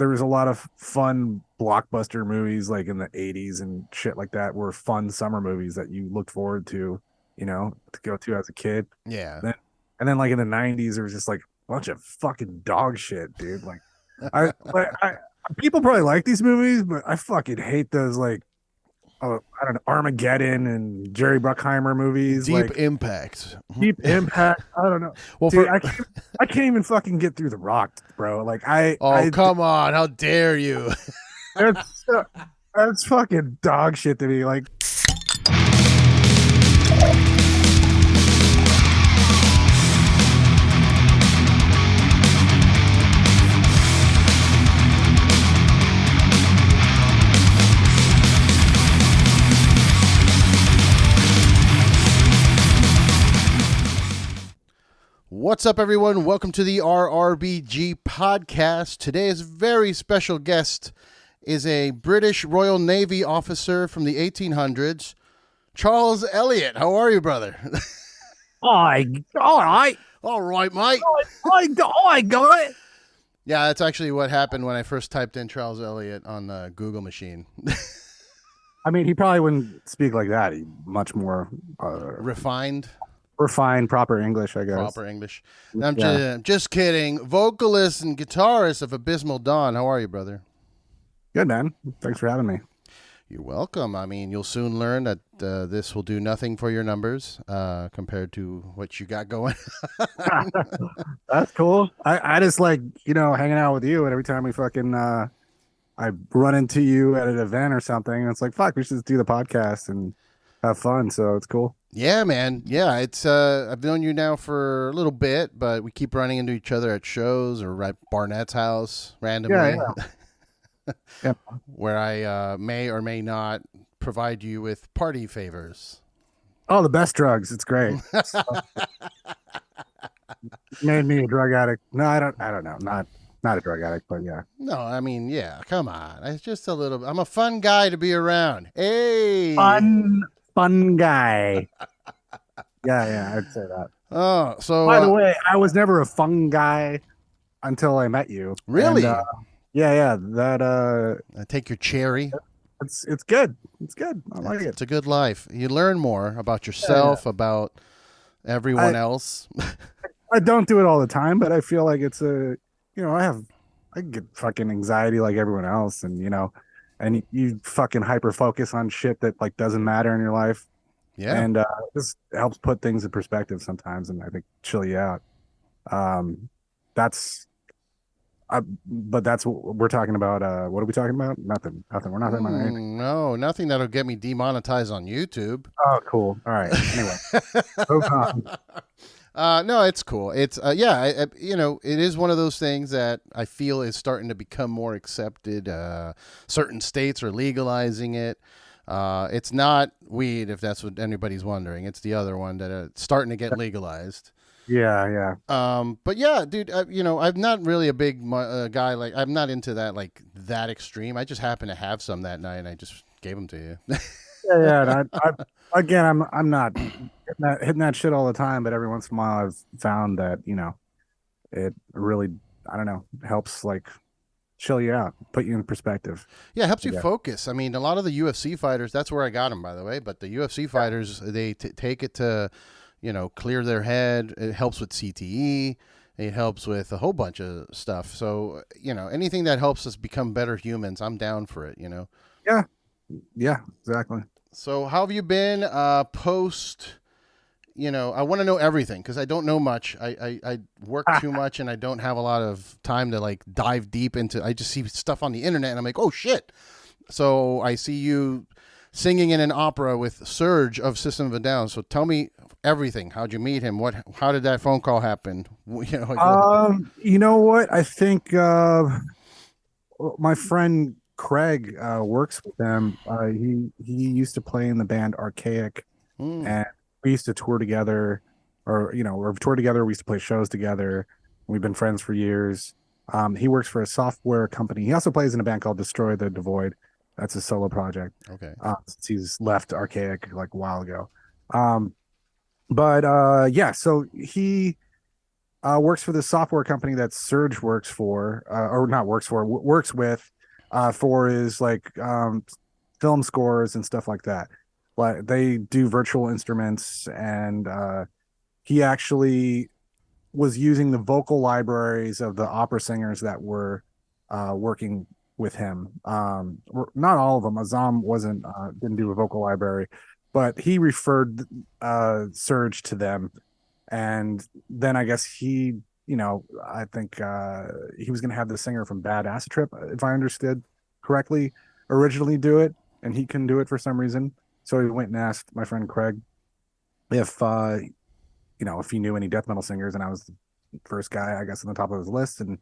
there was a lot of fun blockbuster movies like in the 80s and shit like that were fun summer movies that you looked forward to, to go to as a kid. Yeah. Then and then like in the 90s there was just like a bunch of fucking dog shit, dude. I people probably like these movies, but I fucking hate those like I don't know, Armageddon and Jerry Bruckheimer movies, Deep like Impact. Deep Impact. I don't know, Well, dude. for I can't even fucking get through The Rock, bro. Like oh, I come on, how dare you? that's that's fucking dog shit to me. Like, What's up, everyone? Welcome to the RRBG podcast. Today's very special guest is a British Royal Navy officer from the 1800s, Charles Elliott. How are you, brother? all right, All right, mate. I got it. Yeah, that's actually what happened when I first typed in Charles Elliott on the Google machine. I mean, he probably wouldn't speak like that. He much more Refined, refined, proper English, I guess. proper English. I'm Yeah, just kidding. Vocalist and guitarist of Abysmal Dawn. How are you, brother? good man. Thanks for having me. You're welcome. I mean, you'll soon learn that this will do nothing for your numbers compared to what you got going. That's cool. I just like hanging out with you, and every time we fucking I run into you at an event or something, it's like fuck, we should just do the podcast and have fun. So it's cool. Yeah, man. Yeah, it's I've known you now for a little bit, but we keep running into each other at shows or at Barnett's house randomly, Yeah, yeah. where I may or may not provide you with party favors. Oh, the best drugs. It's great. Made me a drug addict. No, I don't know. Not a drug addict, but yeah. No, I mean, yeah, come on. It's just a little. I'm a fun guy to be around. Hey. Fun guy. Yeah, I'd say that. Oh, so By the way, I was never a fun guy until I met you. really, And, yeah, that take your cherry. it's good. It's good. I like it. It's a good life. You learn more about Yeah. yourself, about everyone else. I don't do it all the time, but I feel like it's I get fucking anxiety like everyone else, and and you fucking hyper focus on shit that like doesn't matter in your life, Yeah. and this helps put things in perspective sometimes, and I think chill you out. That's but that's what we're talking about. What are we talking about? Nothing. We're not talking about anything. No, nothing that'll get me demonetized on YouTube. Oh, cool. All right. Anyway, move on. No, it's cool. It's it is one of those things that I feel is starting to become more accepted. Certain states are legalizing it. It's not weed, if that's what anybody's wondering. It's the other one that it's starting to get legalized. Yeah. But yeah, dude, I'm not really a big guy. Like, I'm not into that, like, that extreme. I just happened to have some that night, and I just gave them to you. Yeah. And again, I'm not hitting that shit all the time, but every once in a while, I've found that it really, I don't know, helps like chill you out, put you in perspective. Yeah, it helps you Yeah. focus. I mean, a lot of the UFC fighters, that's where I got them, by the way. But the UFC fighters, they take it to, clear their head. It helps with CTE. It helps with a whole bunch of stuff. So, anything that helps us become better humans, I'm down for it, Yeah, exactly. So, how have you been post? I want to know everything because I don't know much. I work too much and I don't have a lot of time to like dive deep into. I just see stuff on the internet and I'm like, oh shit. So I see you singing in an opera with Serj of System of a Down. So tell me everything. How'd you meet him? How did that phone call happen? You know what? I think my friend Craig works with them. He used to play in the band Archaic, and we used to tour together, or tour together. We used to play shows together. We've been friends for years. He works for a software company. He also plays in a band called Destroy the Devoid. That's a solo project. Okay. Since he's left Archaic like a while ago. But yeah, so Works for the software company that Serj works for, or not works for, works with, for his like film scores and stuff like that. Like they do virtual instruments, and he actually was using the vocal libraries of the opera singers that were working with him. Not all of them. Azam wasn't didn't do a vocal library, but he referred Serj to them, and then I guess I think he was going to have the singer from Bad Acid Trip, if I understood correctly, originally do it, and he couldn't do it for some reason. So he went and asked my friend Craig if if he knew any death metal singers, and I was the first guy, I guess, on the top of his list, and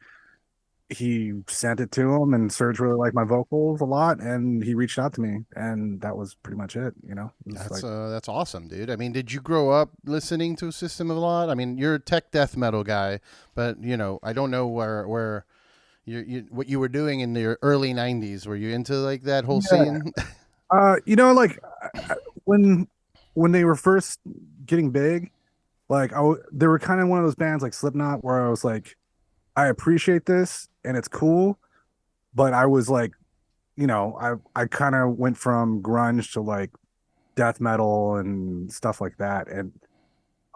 he sent it to him, and Serge really liked my vocals a lot, and he reached out to me, and that was pretty much it. It was like, That's awesome, dude. I mean, did you grow up listening to System of a lot? I mean, you're a tech death metal guy, but I don't know where what you were doing in the early '90s. Were you into like that whole yeah, scene? like when they were first getting big, like they were kind of one of those bands like Slipknot, where I was like, I appreciate this and it's cool, but I was like, I kind of went from grunge to like death metal and stuff like that, and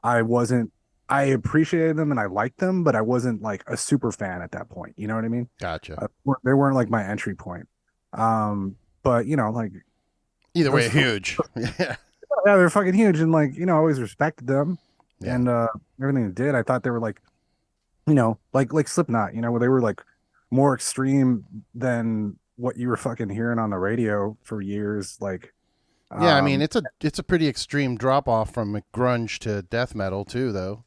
I wasn't. I appreciated them and I liked them, but I wasn't like a super fan at that point. You know what I mean? Gotcha. They weren't like my entry point. But like Either way, those, huge. Yeah. yeah, they're fucking huge, and like I always respected them Yeah. and everything they did. I thought they were like like Slipknot, where they were like more extreme than what you were fucking hearing on the radio for years. Like, Yeah, I mean um, it's a pretty extreme drop off from grunge to death metal too, though.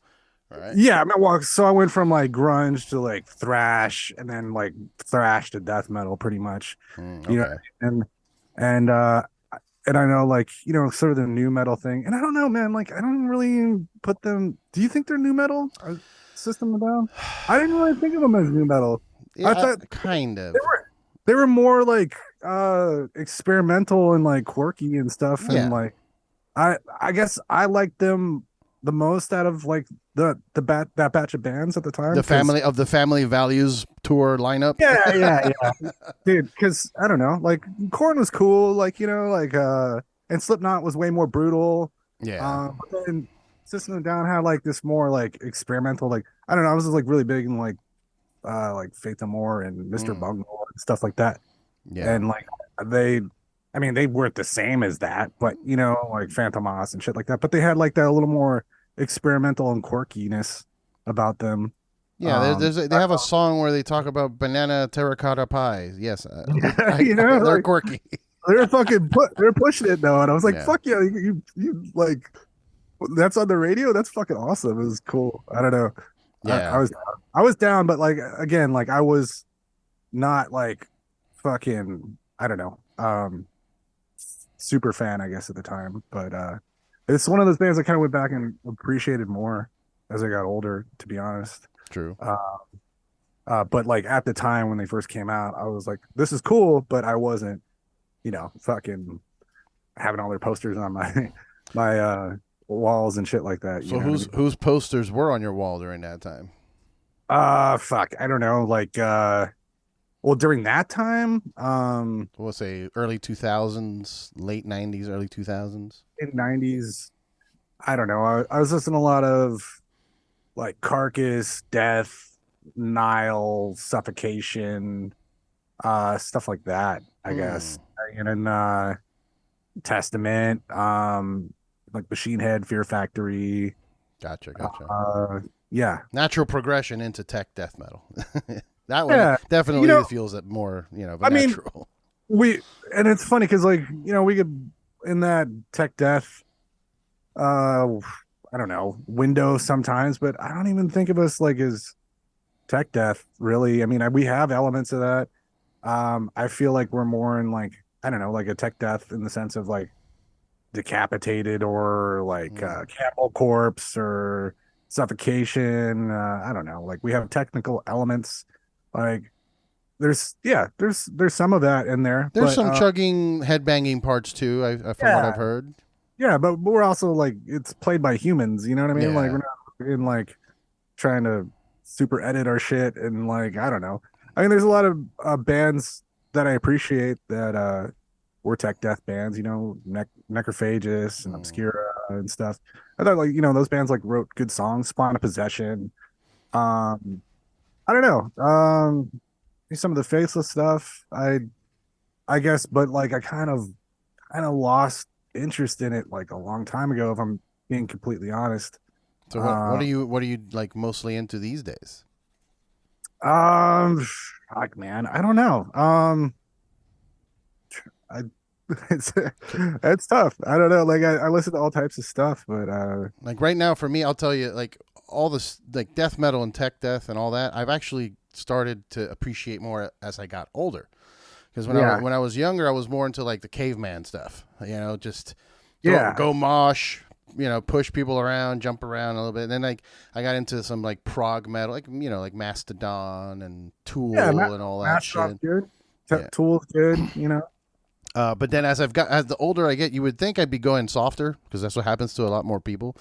Right? yeah, I mean, well, so I went from like grunge to like thrash, and then like thrash to death metal, pretty much. You know, Okay. and and uh, and I know like sort of the new metal thing, and I don't know, man. Like, I don't really put them. Do you think they're new metal? System of a Down? I didn't really think of them as new metal. I Yeah, thought kind they of. were they were more like experimental and like quirky and stuff, and Yeah. like I guess I liked them the most out of like that batch of bands at the time, because The family values tour lineup. yeah, dude, because I don't know, like Korn was cool, like and Slipknot was way more brutal. Yeah. But then System of a Down had like this more like experimental, like I don't know, I was just like really big in like Faith No More and Mr. Mm. Bungle and stuff like that. Yeah. And like they I mean they weren't the same as that, but like Phantom Oz and shit like that. But they had like that a little more experimental and quirkiness about them. Yeah, they have a song where they talk about banana terracotta pie. Yes, they're like quirky. they're pushing it though, and I was like, Yeah, fuck yeah, you like that's on the radio. That's fucking awesome. It was cool. I don't know. I yeah, was down, but like again, like I was not like fucking I don't know super fan, I guess, at the time. But it's one of those bands I kind of went back and appreciated more as I got older, to be honest. true. But like at the time when they first came out, I was like, this is cool, but I wasn't, fucking having all their posters on my my walls and shit like that. You So know what I mean? whose posters were on your wall during that time? Fuck, I don't know. Like well, during that time, We'll say early 2000s, late 90s, early 2000s. in '90s, I don't know. I was listening to a lot of like Carcass, Death, Nile, Suffocation, stuff like that, I Hmm. guess. And then Testament, like Machine Head, Fear Factory. Gotcha. Uh, yeah, Natural progression into tech death metal. That one yeah. You definitely know, feels it more, of a I mean, natural. we and it's funny because like we could in that tech death, I don't know, window sometimes, but I don't even think of us like as tech death really. I mean, we have elements of that. I feel like we're more in like I don't know, like a tech death in the sense of like decapitated or like Mm. camel corpse or suffocation. I don't know. Like we have technical elements. Like there's some of that in there, There's but some chugging, headbanging parts too. From what I've yeah, heard. but we're also like it's played by humans. You know what I mean? Like Yeah. we're not in like trying to super edit our shit and like I don't know. I mean, there's a lot of bands that I appreciate that were tech death bands, Necrophagus and Mm. Obscura and stuff. I thought like those bands like wrote good songs. Spawn of Possession. Um, I don't know. Some of the Faceless stuff. I guess, but like I kind of lost interest in it like a long time ago. If I'm being completely honest. So Uh, what are you like mostly into these days? um, Fuck, man, I don't know. I it's it's tough. I don't know. Like I listen to all types of stuff, but Like right now for me, I'll tell you, like all this like death metal and tech death and all that, I've actually started to appreciate more as I got older. Because yeah, when I was younger, I was more into like the caveman stuff. Just yeah, go mosh, push people around, jump around a little bit. And then like I got into some like prog metal, like like Mastodon and yeah. Tool and all that Mastodon's shit. good. Yeah. Tool's good. But then as the older I get, you would think I'd be going softer because that's what happens to a lot more people.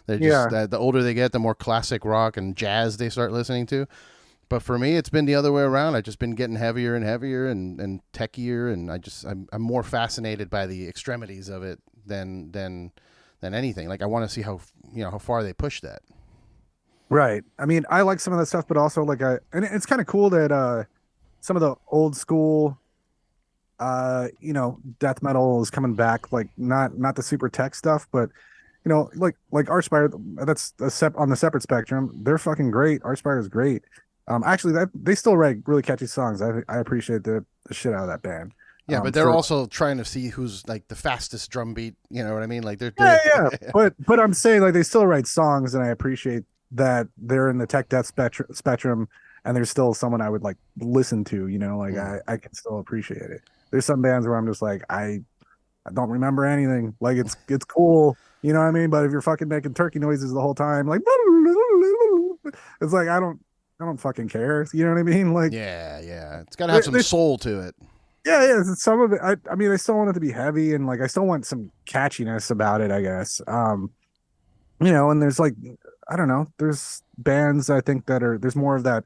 They just Yeah, the older they get, the more classic rock and jazz they start listening to. But for me, it's been the other way around. I've just been getting heavier and heavier and techier, and I'm more fascinated by the extremities of it than anything. Like I want to see how how far they push that. right. I mean, I like some of that stuff, but also like and it's kind of cool that some of the old school death metal is coming back, like not the super tech stuff, but like Archspire, that's on the separate spectrum. They're fucking great. Archspire is great. Actually, that they still write really catchy songs. I appreciate the shit out of that band. Yeah, but they're For also trying to see who's like the fastest drum beat. You know what I mean? Like Yeah, they're yeah, but I'm saying like they still write songs, and I appreciate that they're in the tech death spectrum, and there's still someone I would like listen to. Like Mm. I can still appreciate it. There's some bands where I'm just like I don't remember anything. Like it's cool, you know what I mean? But if you're fucking making turkey noises the whole time, like it's like I don't fucking care. You know what I mean? Like Yeah, yeah. It's got to have some there's soul to it. yeah, yeah. Some of it. I mean, I still want it to be heavy and like I still want some catchiness about it. I guess. And there's like I don't know. There's bands I think that are there's more of that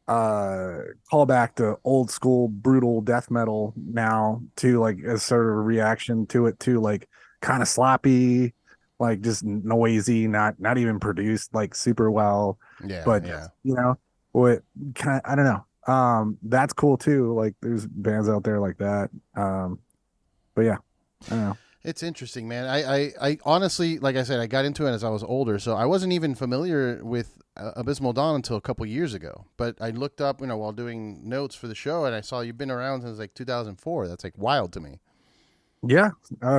callback to old school brutal death metal now to like as sort of a reaction to it too, like kind of sloppy, like just noisy, not even produced like super well, Yeah, but yeah. just what kind I don't know. That's cool too. Like there's bands out there like that. But yeah, I don't know. It's interesting, man. I honestly, like I said, I got into it as I was older, so I wasn't even familiar with Abysmal Dawn until a couple years ago. But I looked up, while doing notes for the show, and I saw you've been around since like 2004. That's like wild to me. Yeah,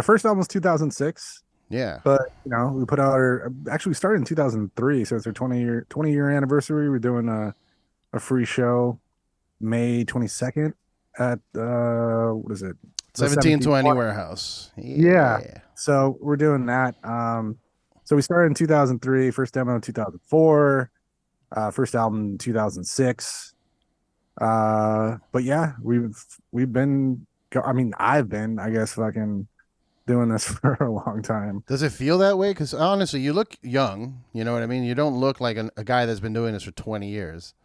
first album was 2006. Yeah. But we put out our actually we started in 2003, so it's our 20-year anniversary. We're doing a free show May 22nd at what is it? The 1720 1720. warehouse. Yeah. Yeah. So we're doing that. So we started in 2003, first demo in 2004, first album in 2006. But yeah, we've been I mean, I've been, I guess, fucking doing this for a long time. Does it feel that way? Because honestly, you look young. You know what I mean? You don't look like a guy that's been doing this for 20 years.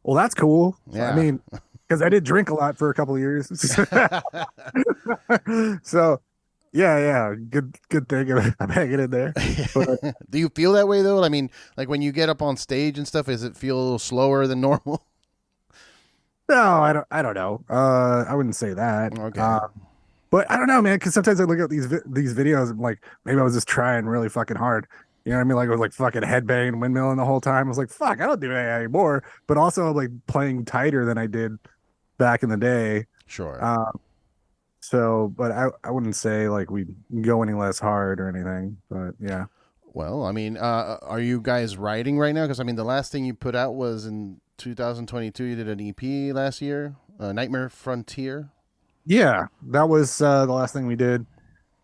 Well, that's cool. I Yeah. mean, because I did drink a lot for a couple of years. So, yeah, yeah, good thing I'm hanging in there. But Do you feel that way though? I mean, like when you get up on stage and stuff, does it feel a little slower than normal? no, I don't know. I wouldn't say that. Okay. But I don't know, man, because sometimes I look at these videos and like maybe I was just trying really fucking hard. You know what I mean? Like I was like fucking headbanging, windmilling the whole time. I was like, fuck, I don't do that anymore. But also like playing tighter than I did back in the day. Sure. Uh, but I wouldn't say like we go any less hard or anything. But yeah. Well, I mean, are you guys writing right now? Because I mean, the last thing you put out was in 2022. You did an EP last year, Nightmare Frontier. Yeah, that was the last thing we did.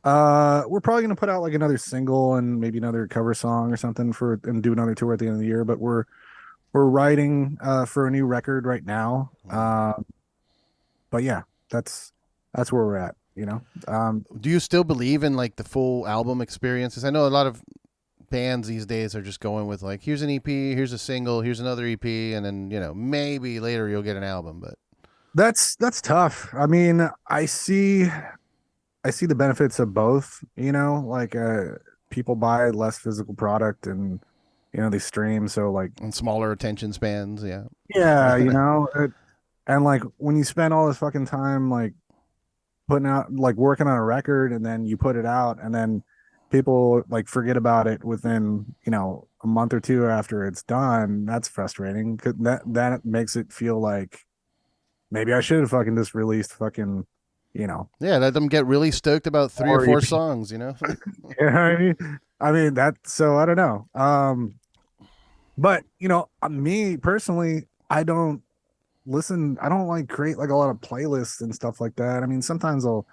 We're probably gonna put out like another single and maybe another cover song or something and do another tour at the end of the year. But we're writing for a new record right now. But yeah, that's where we're at. Do you still believe in like the full album experiences? I know a lot of bands these days are just going with like, here's an EP, here's a single, here's another EP, and then maybe later you'll get an album. But That's tough. I mean, I see the benefits of both, like people buy less physical product and they stream, so like and smaller attention spans, yeah. yeah, and like when you spend all this fucking time like putting out like working on a record and then you put it out and then people like forget about it within, a month or two after it's done, that's frustrating. 'Cause that makes it feel like maybe I should have fucking just released fucking, Yeah, let them get really stoked about three or or four EP. songs, I mean that. So I don't know. But me personally, I don't like create like a lot of playlists and stuff like that. I mean, sometimes I'll,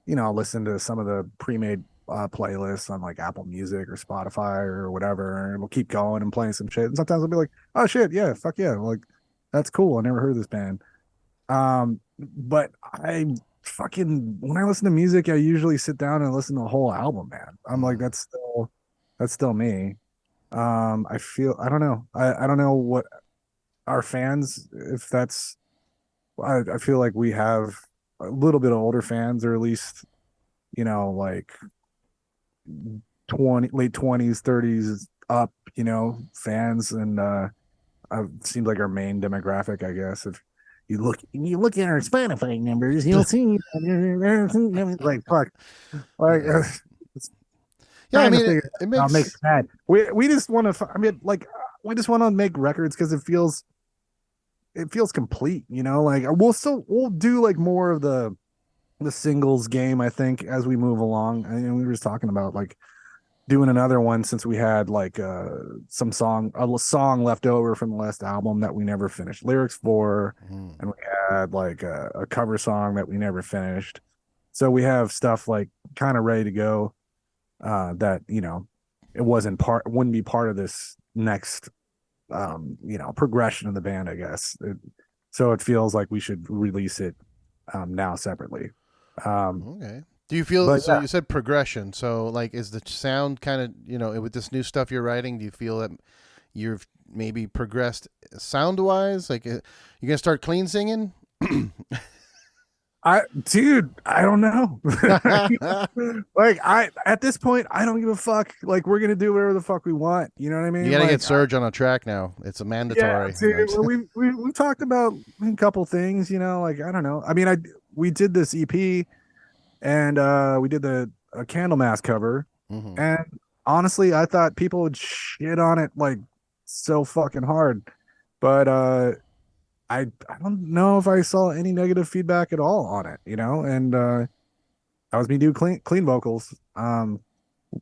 listen to some of the pre-made playlists on like Apple Music or Spotify or whatever, and we'll keep going and playing some shit. And sometimes I'll be like, oh shit, yeah, fuck yeah, like that's cool. I never heard this band. But I fucking when I listen to music, I usually sit down and listen to the whole album, man. I'm like, that's still me. I don't know. I don't know what our fans, if that's, I feel like we have a little bit of older fans, or at least, like late 20s, 30s up, fans. And it seems like our main demographic, I guess. If you look at our Spotify numbers, you'll see like fuck. Like Yeah. it's Yeah, I trying to mean, figure it out make makes. that. We just want to. I mean, like we just want to make records because it feels complete. Like we'll do like more of the singles game. I think as we move along, and we were just talking about like doing another one since we had like a song left over from the last album that we never finished lyrics for, Mm. and we had like a cover song that we never finished. So we have stuff like kind of ready to go that it wouldn't be part of this next progression of the band, I guess. So it feels like we should release it now separately. Okay. Do you feel But so? You said progression. So, like, is the sound kind of with this new stuff you're writing? Do you feel that you've maybe progressed sound wise? Like, you gonna start clean singing? dude, I don't know. Like at this point, I don't give a fuck. Like we're gonna do whatever the fuck we want. You know what I You mean? got to Like get Serj on a track now. It's a yeah, mandatory. dude, we talked about a couple things. Like I don't know. I mean, we did this EP and we did the a Candlemass cover, Mm-hmm. and honestly, I thought people would shit on it like so fucking hard, but I don't know if I saw any negative feedback at all on it, and that was me do clean vocals.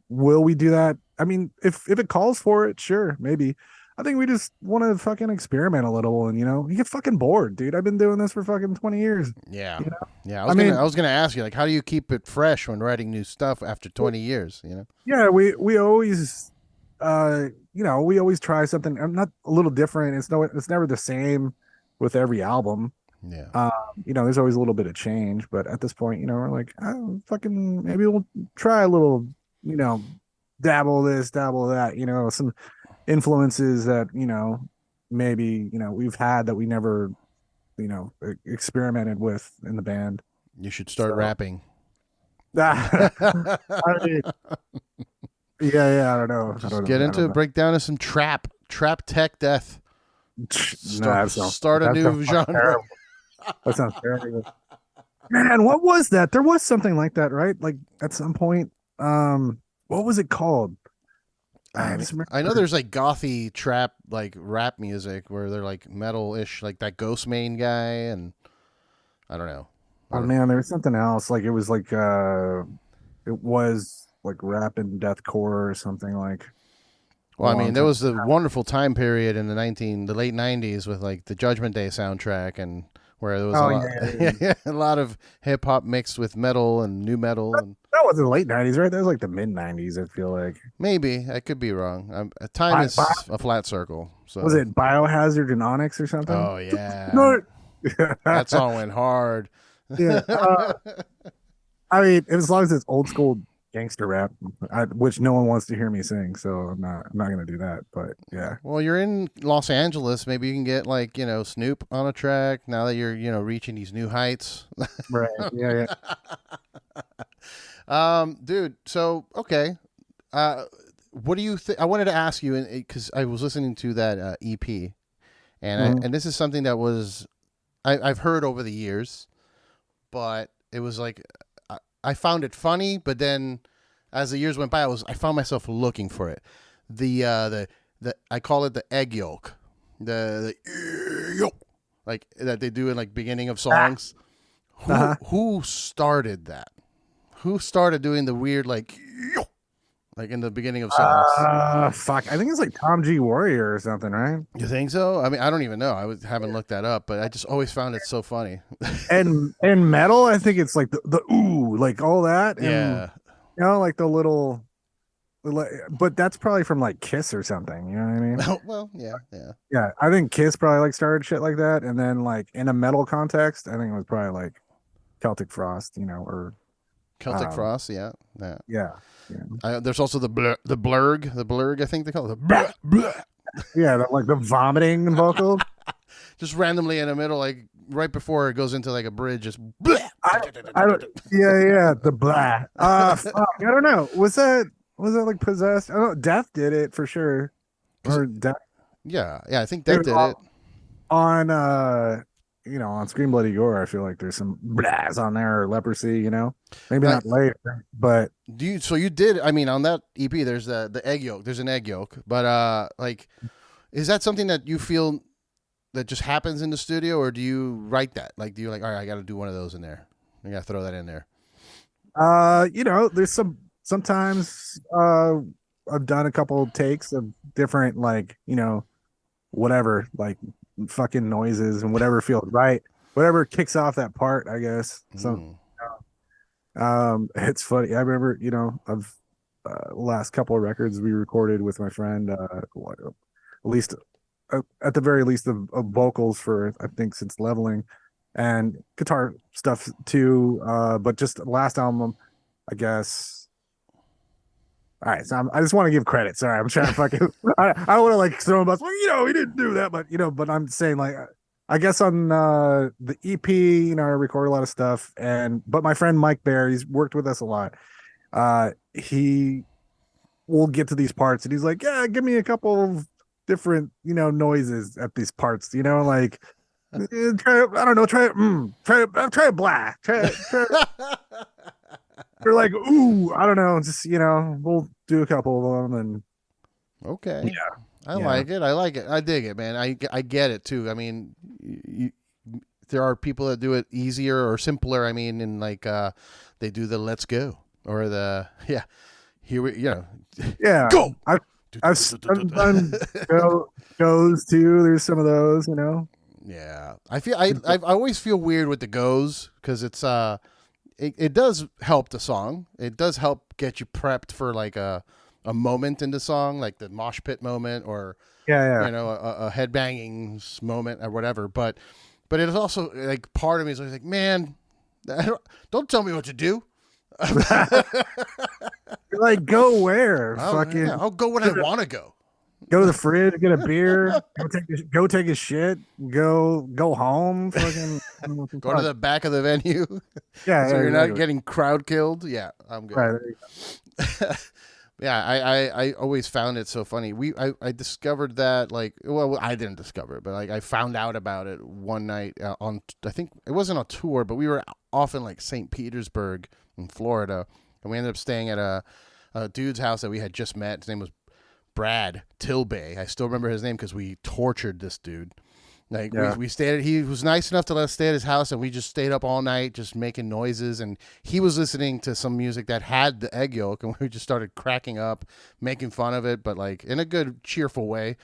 Will we do that? I mean, if it calls for it, sure, maybe. I think we just want to fucking experiment a little, and you get fucking bored, dude. I've been doing this for fucking 20 years. Yeah, You know, yeah. I mean, I was gonna ask you, like, how do you keep it fresh when writing new stuff after 20 years? yeah, we always, we always try something. I'm not a little different. It's never the same with every album. Yeah. Um, there's always a little bit of change, but at this point, we're like, oh, fucking, maybe we'll try a little, you know, dabble this, dabble that, some influences that, maybe, we've had that we never, experimented with in the band. You should start So, rapping. I mean, yeah, I don't know. I Just don't get know. I into don't it, break down to some trap tech death. know. No, Start a that new sounds genre. terrible. That sounds terrible. Man, what was that? There was something like that, right? Like at some point, what was it called? I I mean, just I know remember. there's like gothy trap, like rap music where they're like metal ish, like that Ghost Main guy, and I don't know. I Oh don't, man, there was something else. Like it was like it was like rap and deathcore or something like a well, I long mean, there time. was a wonderful time period in the late '90s with like the Judgment Day soundtrack, and where there was a Oh lot, yeah. a lot of hip hop mixed with metal and new metal, and That wasn't the late '90s, right? That was like the mid '90s. I feel like. maybe I could be wrong. Time is a flat circle, Was so it Biohazard and Onyx or something? oh yeah, No. that song went hard. Yeah. I mean, as long as it's old school, gangster rap, which no one wants to hear me sing, so I'm not gonna do that. But yeah, Well, you're in Los Angeles. Maybe you can get like Snoop on a track now that you're reaching these new heights. right, yeah, yeah. Dude. So okay, uh, what do you think? I wanted to ask you because I was listening to that EP, Mhm. and this is something that was I've heard over the years, but it was like I found it funny, but then as the years went by, I found myself looking for it. The I call it the egg yolk, the yolk, like that they do in like beginning of Ah, songs. uh-huh. Who started that? Who started doing the weird like yolk, like in the beginning of songs? Fuck. I think it's like Tom G Warrior or something, right? You think so? I mean, I don't even know. Haven't looked that up, but I just always found it so funny. And metal, I think it's like the ooh, like all that, and Yeah. like the little, but that's probably from like Kiss or something. You know what I mean? Well, yeah, yeah. Yeah, I think Kiss probably like started shit like that, and then like in a metal context, I think it was probably like Celtic Frost, or Celtic um, Frost, yeah, yeah. yeah, yeah, There's also the blurg. I think they call it the blurg, blurg. yeah, like the vomiting vocals. Just randomly in the middle, like right before it goes into like a bridge, just bleh. I, I don't, yeah, yeah, the blah. Fuck, I don't know. Was that like possessed? I don't know. Death did it for sure, or Death. Yeah, yeah. I think that Dude, did it. on on Scream Bloody Gore, I feel like there's some blahs on there, or Leprosy, maybe Now, not later, but so you did. I mean, on that EP, there's the egg yolk. There's an egg yolk, but like, is that something that you feel that just happens in the studio, or do you write that? Like, do you like, all right, I got to do one of those in there. I got to throw that in there. there's sometimes I've done a couple takes of different, like, whatever, like fucking noises and whatever feels right, whatever kicks off that part, I guess. So Mm. it's funny. I remember, I've last couple of records we recorded with my friend, at least at the very least of vocals for, I think, since Leveling, and guitar stuff too. But just last album, I guess. All right, so I just want to give credit. Sorry, I'm trying to fucking. I don't want to like throw him us. Well, he didn't do that, but but I'm saying, like, I guess on the EP, I record a lot of stuff, but my friend Mike Bear, he's worked with us a lot. He will get to these parts, and he's like, "Yeah, give me a couple of different, noises at these parts, like." Try, I don't know. Try a blah. Try They're like, ooh, I don't know. Just, we'll do a couple of them, and Okay. I yeah, like it. I like it. I dig it, man. I get it too. I mean, there are people that do it easier or simpler. I mean, and like they do the "Let's Go" or the yeah. Here we yeah. go. I've done goes too. There's some of those. Yeah, I always feel weird with the goes because it does help the song. It does help get you prepped for like a moment in the song, like the mosh pit moment or Yeah, yeah. a headbanging moment or whatever. But it is also like part of me is always like, man, don't tell me what to do. You're like, go where? Yeah, Fucking I'll go when I want to go. go to the fridge, get a beer, go take a shit, go home. Fucking Go to the back of the venue yeah, so yeah, you're not exactly. getting crowd killed. Yeah, I'm good. Right. Yeah, I always found it so funny. I discovered that, like, well, I didn't discover it, but like I found out about it one night on, I think it wasn't a tour, but we were off in like St. Petersburg in Florida, and we ended up staying at a dude's house that we had just met. His name was Brad Tilbay. I still remember his name because we tortured this dude. Like Yeah. we stayed. He was nice enough to let us stay at his house, and we just stayed up all night, just making noises. And he was listening to some music that had the egg yolk, and we just started cracking up, making fun of it, but like in a good, cheerful way.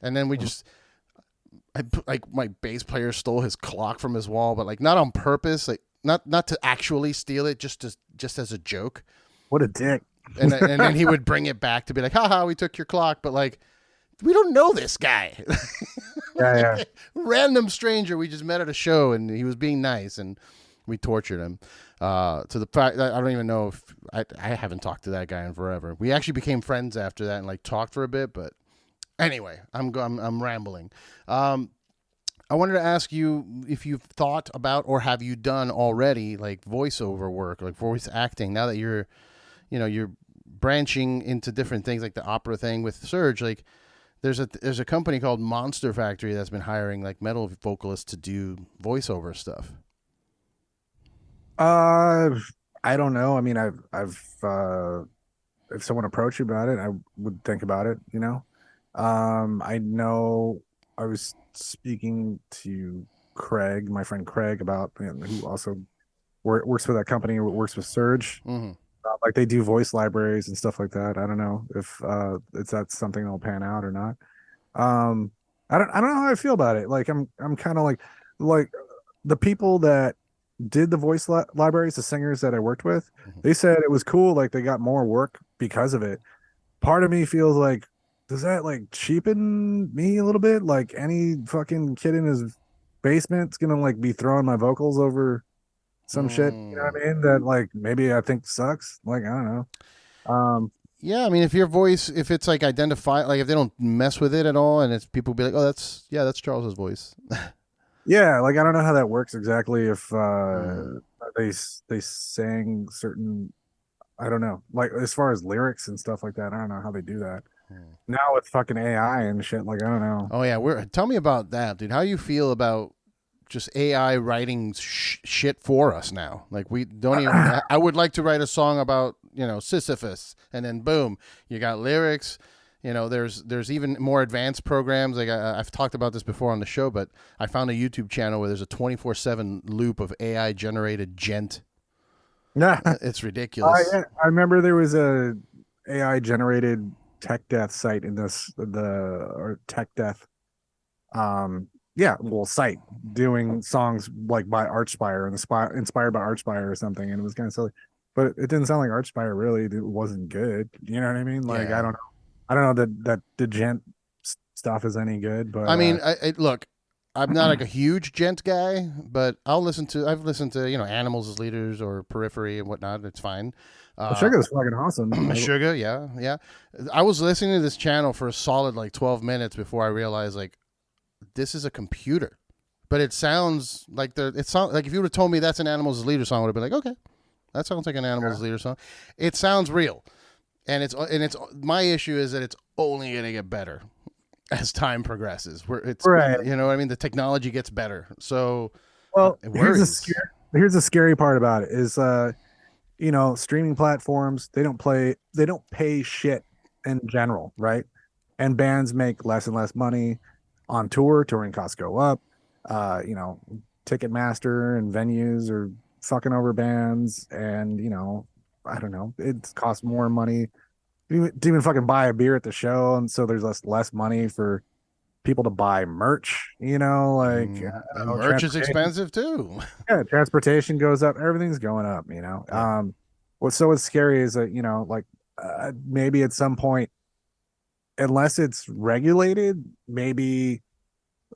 And then like my bass player stole his clock from his wall, but like not on purpose, like not to actually steal it, just as a joke. What a dick. And then he would bring it back to be like, haha, we took your clock, but like we don't know this guy. Yeah, yeah. Random stranger we just met at a show and he was being nice, and We tortured him to the fact that I don't even know if I haven't talked to that guy in forever. We actually became friends after that and like talked for a bit, but anyway, I'm rambling. Um, I wanted to ask you if you've thought about or have you done already like voiceover work, like voice acting. Now that you're branching into different things like the opera thing with Serj, like there's a company called Monster Factory that's been hiring like metal vocalists to do voiceover stuff. Uh, I don't know. I mean, I've if someone approached you about it, I would think about it, you know. I know I was speaking to Craig, my friend Craig, about who also works for that company, works with Serj. Mm-hmm. Like they do voice libraries and stuff like that. I don't know if it's that's something that'll pan out or not. Um, I don't know how I feel about it. Like I'm kind of like the people that did the voice libraries, the singers that I worked with, Mm-hmm. they said it was cool. Like they got more work because of it. Part of me feels like, does that like cheapen me a little bit? Like any fucking kid in his basement's gonna like be throwing my vocals over some shit. You know Mm. what I mean? That like maybe I think sucks. Like I don't know. Yeah, I mean, if your voice, if it's like identify, like if they don't mess with it at all, and it's people be like, oh, that's Charles's voice. Yeah, like I don't know how that works exactly. If Mm. they sang certain, I don't know. Like as far as lyrics and stuff like that, I don't know how they do that. Mm. Now with fucking AI and shit, like I don't know. Oh yeah, we're tell me about that, dude. How you feel about just AI writing shit for us now? Like we don't even. I would like to write a song about Sisyphus, and then boom, you got lyrics. There's even more advanced programs. Like I've talked about this before on the show, but I found a YouTube channel where there's a 24/7 loop of AI generated gent. Yeah, It's ridiculous. yeah, I remember there was a AI generated tech death site in this the or tech death yeah, well site doing songs like by Archspire and inspired by Archspire or something, and it was kind of silly. But it didn't sound like Archspire really. It wasn't good. You know what I mean? Like Yeah. I don't know that the gent stuff is any good, but I mean, look, I'm not like a huge gent guy, but I've listened to Animals as Leaders or Periphery and whatnot. It's fine. well, Uh, Sugar is fucking awesome. Sugar, yeah, yeah. I was listening to this channel for a solid like 12 minutes before I realized like this is a computer, but it sounds like it sounds like if you would have told me that's an Animals as Leaders song, I would have been like, okay, that sounds like an Animals as Leaders song. It sounds real, and it's my issue is that it's only gonna get better as time progresses. Where it's Right. what I mean, the technology gets better, so Well, it worries. here's the scary part about it is streaming platforms, they don't pay shit in general, right? And bands make less and less money on tour. Touring costs go up. You know, Ticketmaster and venues are fucking over bands, and I don't know, it costs more money to even fucking buy a beer at the show, and so there's less money for people to buy merch. Like I And don't know, merch is transportation. expensive too. Yeah, transportation goes up. Everything's going up. Yeah. What's scary is that like maybe at some point, unless it's regulated, maybe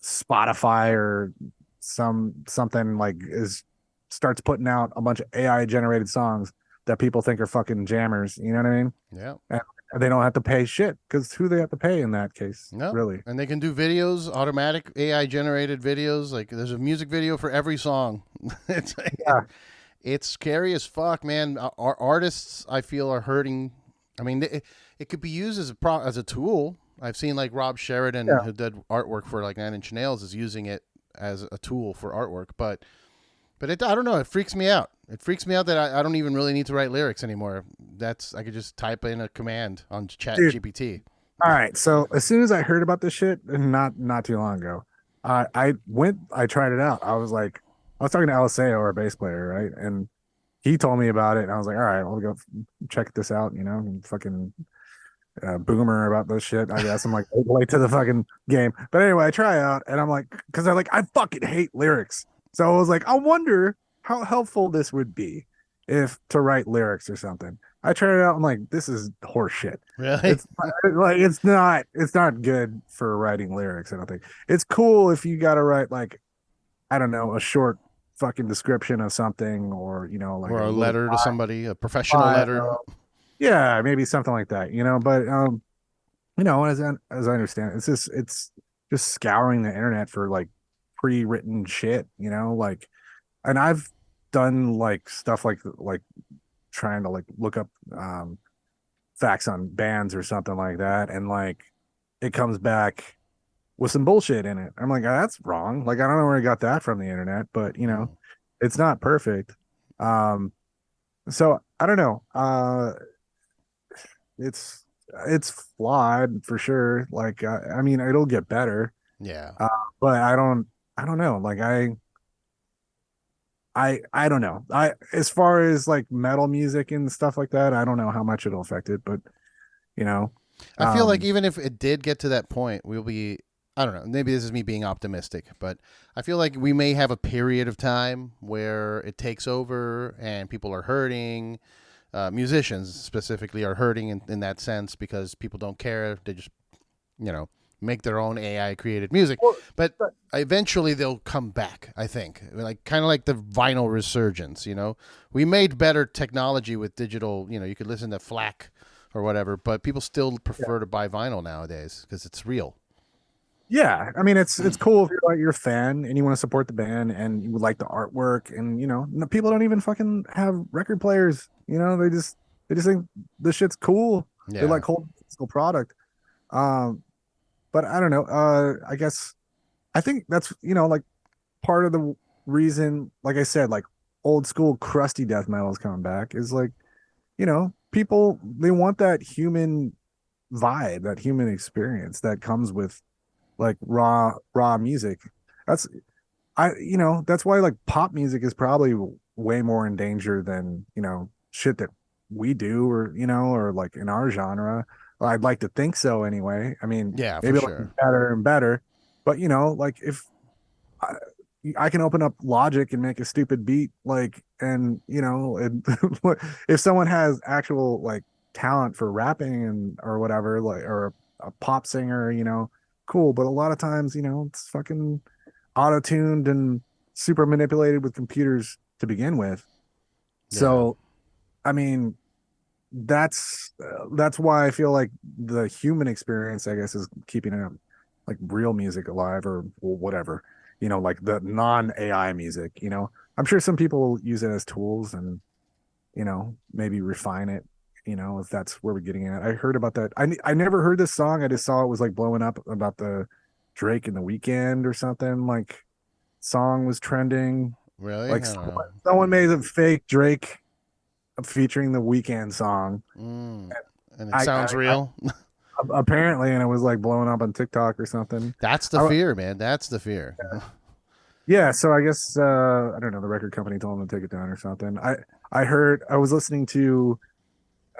Spotify or something like is starts putting out a bunch of AI generated songs that people think are fucking jammers. You know what I mean? Yeah. And they don't have to pay shit because who they have to pay in that case, No. really? And they can do videos, automatic AI generated videos. Like there's a music video for every song. it's Yeah, it's scary as fuck, man. Our artists, I feel, are hurting. I mean, it could be used as as a tool. I've seen like Rob Sheridan, yeah. who did artwork for like Nine Inch Nails, is using it as a tool for artwork. But I don't know. It freaks me out. It freaks me out that I don't even really need to write lyrics anymore. I could just type in a command on Chat Dude. GPT. All right. So as soon as I heard about this shit, and not too long ago, I tried it out. I was talking to Aliseo, our bass player, right? And he told me about it, and I was like, all right, I'll go check this out. And fucking boomer about this shit. I guess I'm like late to the fucking game, but anyway, I try out, and I'm like, because I fucking hate lyrics, so I was like, I wonder how helpful this would be if to write lyrics or something. I tried it out. I'm like, this is horse shit. Really? It's like it's not good for writing lyrics. I don't think it's cool if you got to write like I don't know a short fucking description of something, or like Or a a little letter to somebody, a professional letter. bio. Yeah, maybe something like that, but as I understand it, it's just scouring the internet for like pre-written shit, like, and I've done like stuff like trying to like look up facts on bands or something like that, and like it comes back with some bullshit in it. I'm like, "Oh, that's wrong." Like, I don't know where I got that from the internet, but Mm. it's not perfect. Um, so I don't know. It's it's flawed for sure. Like, I mean, it'll get better, Yeah. uh, but I don't know. Like, I don't know. As far as like metal music and stuff like that, I don't know how much it'll affect it, but you know, I feel like um, even if it did get to that point, we'll be. I don't know. Maybe this is me being optimistic, but I feel like we may have a period of time where it takes over and people are hurting. Musicians specifically are hurting in that sense because people don't care. They just, you know, make their own AI created music. well, But eventually they'll come back, I think. Like kind of like the vinyl resurgence, We made better technology with digital, you could listen to FLAC or whatever, but people still prefer to buy vinyl nowadays because it's real. yeah, I mean, it's cool if you're a fan and you want to support the band and you like the artwork, and people don't even fucking have record players. They just think the shit's cool. They Yeah. like whole physical product. Um, but I don't know. I guess I think that's like part of the reason. Like I said, like old school crusty death metal is coming back. Is like people, they want that human vibe, that human experience that comes with like raw music. That's that's why like pop music is probably way more in danger than shit that we do, or like in our genre. Well, I'd like to think so anyway. I mean, Yeah, for maybe it'll be sure. better and better, but like if I, I can open up Logic and make a stupid beat, like, and if someone has actual like talent for rapping and or whatever, like, or a pop singer, cool. But a lot of times, it's fucking auto tuned and super manipulated with computers to begin with. Yeah. So, I mean, that's why I feel like the human experience, I guess, is keeping it like real music alive, or whatever, like the non AI music. I'm sure some people use it as tools and maybe refine it. If that's where we're getting at. I heard about that. I never heard this song. I just saw it was like blowing up about the Drake and the Weekend or something. Like, song was trending. Really? I Like, don't know. someone made a fake Drake featuring the Weekend song. Mm. And it I sounds real. apparently, and it was like blowing up on TikTok or something. That's the I, fear, man. That's the fear. yeah, so I guess I don't know. The record company told them to take it down or something. I was listening to,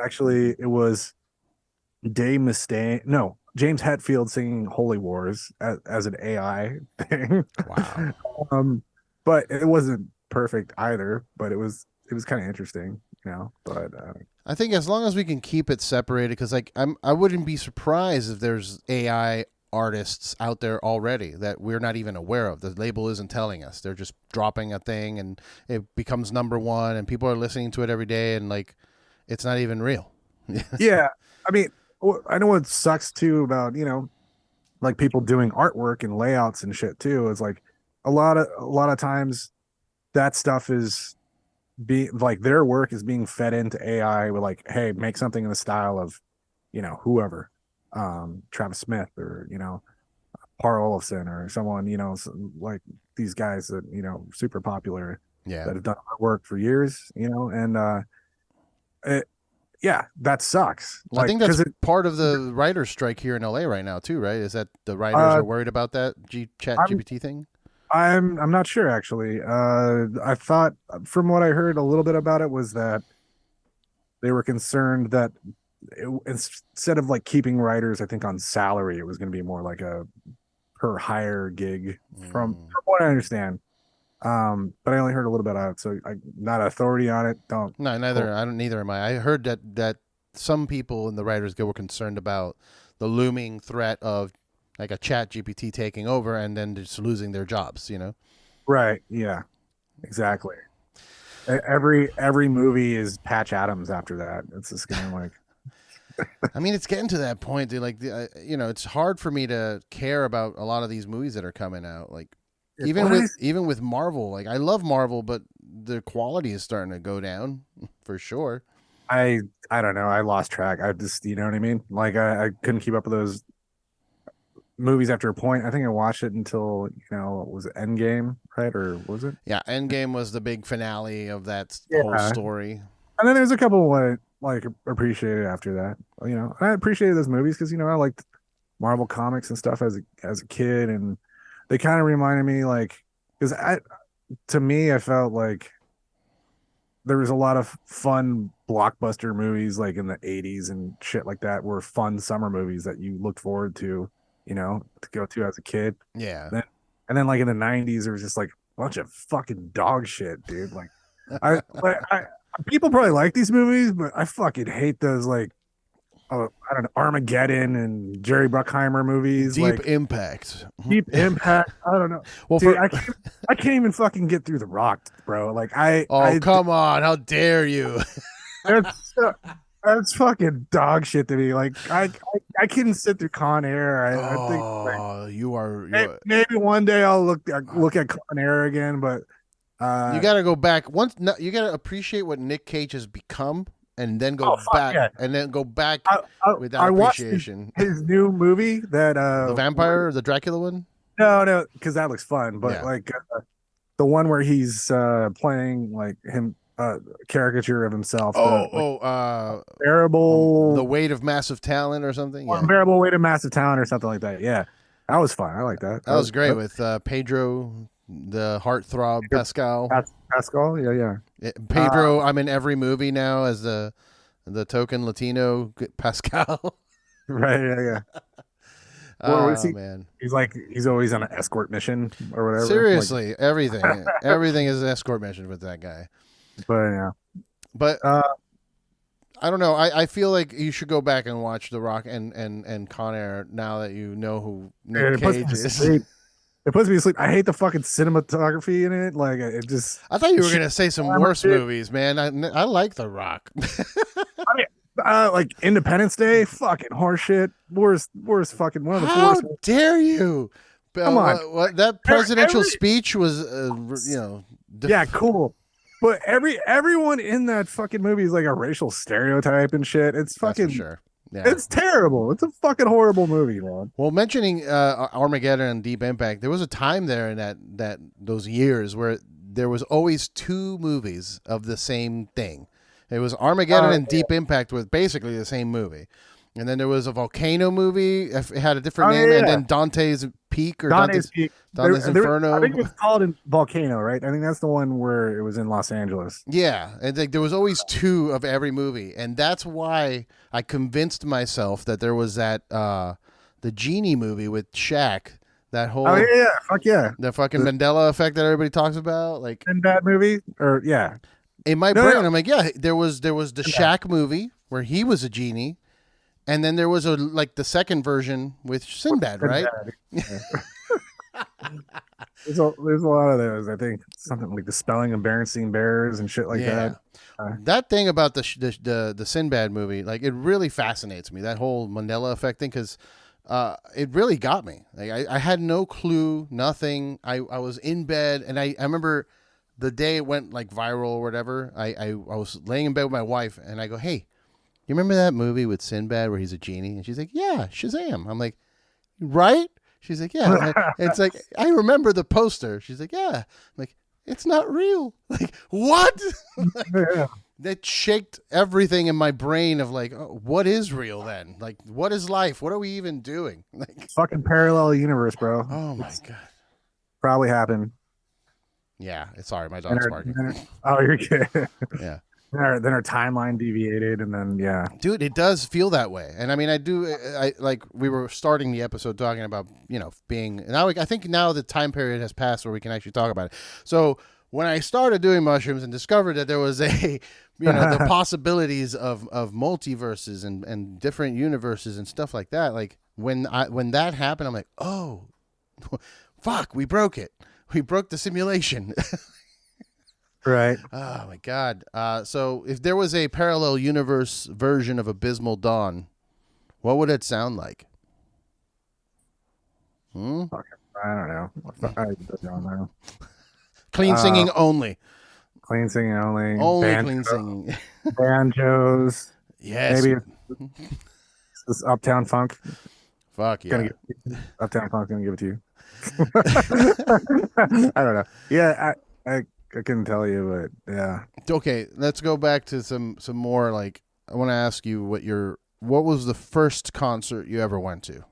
actually it was Dave Mustaine, no, James Hetfield singing Holy Wars as an AI thing. Wow. um, but it wasn't perfect either. But it was kind of interesting, But I think as long as we can keep it separated, because like I wouldn't be surprised if there's AI artists out there already that we're not even aware of. The label isn't telling us. They're just dropping a thing and it becomes number one, and people are listening to it every day, and like it's not even real. yeah, I mean, I know what sucks too about like people doing artwork and layouts and shit too. Is like a lot of times that stuff is being like, their work is being fed into AI with like, hey, make something in the style of whoever, Travis Smith, or Par Olafson, or someone, like these guys that super popular, Yeah. that have done work for years, and it, yeah, that sucks. I Like, think that's because it part of the writer's strike here in LA right now too, right? Is that the writers uh are worried about that chat I'm GPT thing? I'm not sure, actually. I thought, from what I heard a little bit about it, was that they were concerned that instead of like keeping writers, I think, on salary, it was going to be more like a per hire gig, Mm. from what I understand. But I only heard a little bit of it, so I'm not an authority on it. Don't No, quote. neither. I don't. Neither am I. I heard that some people in the writers guild were concerned about the looming threat of like a chat GPT taking over and then just losing their jobs. Right. Yeah. exactly. Every movie is Patch Adams after that. It's just kind of like, I mean, it's getting to that point, dude. Like, it's hard for me to care about a lot of these movies that are coming out. Like, even what with I even with Marvel, like I love Marvel, but the quality is starting to go down for sure. I I don't know. I lost track. I just, you know what I mean? Like I couldn't keep up with those movies after a point. I think I watched it until, was it Endgame, right? Or was it? Yeah, Endgame was the big finale of that whole Yeah. story. And then there's a couple I like appreciated after that. I appreciated those movies because I liked Marvel comics and stuff as a kid, and they kind of reminded me like because I to me I felt like there was a lot of fun blockbuster movies like in the 80s and shit like that were fun summer movies that you looked forward to go to as a kid. Yeah. Then and then like in the 90s there was just like a bunch of fucking dog shit, dude. I people probably like these movies, but I fucking hate those like I don't know, Armageddon and Jerry Bruckheimer movies, Deep like Impact. Deep Impact. I don't know, Well, dude. for I can't even fucking get through The Rock, bro. Like oh come on, how dare you? that's that's fucking dog shit to me. Like I couldn't sit through Con Air. I think like Oh, you are maybe one day I'll look at Con Air again, but you uh, got to go back once. No, you got to appreciate what Nick Cage has become, and then go oh fuck back, yeah. and then go back I, I, with that I watched appreciation. his new movie that The vampire, the Dracula one. no, because that looks fun, but Yeah. like the one where he's playing like him caricature of himself, the like The unbearable weight of massive talent or something. Yeah, unbearable weight of massive talent or something like that. Yeah, that was fun. I like that. that was great with Pedro, the heartthrob Pascal. Pascal. Yeah, yeah. Pedro, I'm in every movie now as the token Latino Pascal. Right. Yeah, yeah. What was Oh he? man. He's always on an escort mission or whatever. Like, Seriously, everything is an escort mission with that guy. but yeah. But Uh, I don't know. I feel like you should go back and watch The Rock and Con Air now that you know who Nick it puts me Cage to is. sleep. It puts me to sleep. I hate the fucking cinematography in it. Like it just I thought you were shit gonna say some camera worse shit. movies, man. I like The Rock. I mean, like Independence Day, fucking horseshit. Worst fucking one of the How worst. dare you? Come on, What that presidential speech was, yeah, cool. But everyone in that fucking movie is like a racial stereotype and shit. that's for sure. Yeah. It's terrible. It's a fucking horrible movie, man. Well, mentioning Armageddon and Deep Impact, there was a time there in that those years where there was always two movies of the same thing. It was Armageddon and Deep Impact with basically the same movie. And then there was a volcano movie. It had a different name. And then Dante's Peak or Dante's Peak. Dante's Inferno. I think it was called in Volcano, right? I think that's the one where it was in Los Angeles. Yeah, and like there was always two of every movie, and that's why I convinced myself that there was that the Genie movie with Shaq. That whole Oh yeah, fuck yeah. the fucking Mandela effect that everybody talks about, like In that movie, or yeah, in my No, brain, no. I'm like, yeah, there was the Shaq movie where he was a genie, and then there was the second version with Sinbad, right? Yeah. There's a lot of those. I think something like the spelling of Berenstain Bears and shit like Yeah. that. That thing about the Sinbad movie, like it really fascinates me. That whole Mandela effect thing, because it really got me. Like I had no clue, nothing. I was in bed, and I remember the day it went like viral or whatever. I was laying in bed with my wife, and I go, "Hey, you remember that movie with Sinbad where he's a genie?" And she's like, "Yeah, Shazam." I'm like, "Right?" She's like, "Yeah." It's like I remember the poster. She's like, "Yeah." I'm like, it's not real. Like what? Yeah. That shaked everything in my brain of like, oh, what is real then? Like, what is life? What are we even doing? Like, Fucking parallel universe, bro. oh my god. Probably happened. Yeah, sorry, my dog's barking. Oh, you're good. Yeah, Then our timeline deviated, and then yeah, dude, it does feel that way. And I mean, I like we were starting the episode talking about being now. I think now the time period has passed where we can actually talk about it. So when I started doing mushrooms and discovered that there was the possibilities of multiverses and different universes and stuff like that. Like when that happened, I'm like, oh, fuck, we broke it. We broke the simulation. Right. Oh my god. So if there was a parallel universe version of Abysmal Dawn, what would it sound like? Hmm? Fuck, I don't know. I don't know. Clean Uh, singing only. clean singing only. Only clean singing. Banjos. Yes. Maybe it's this Uptown Funk. Fuck Gonna yeah. give Uptown Funk. Gonna give it to you. I don't know. Yeah, I couldn't tell you, but yeah. Okay, let's go back to some more like I want to ask you what was the first concert you ever went to?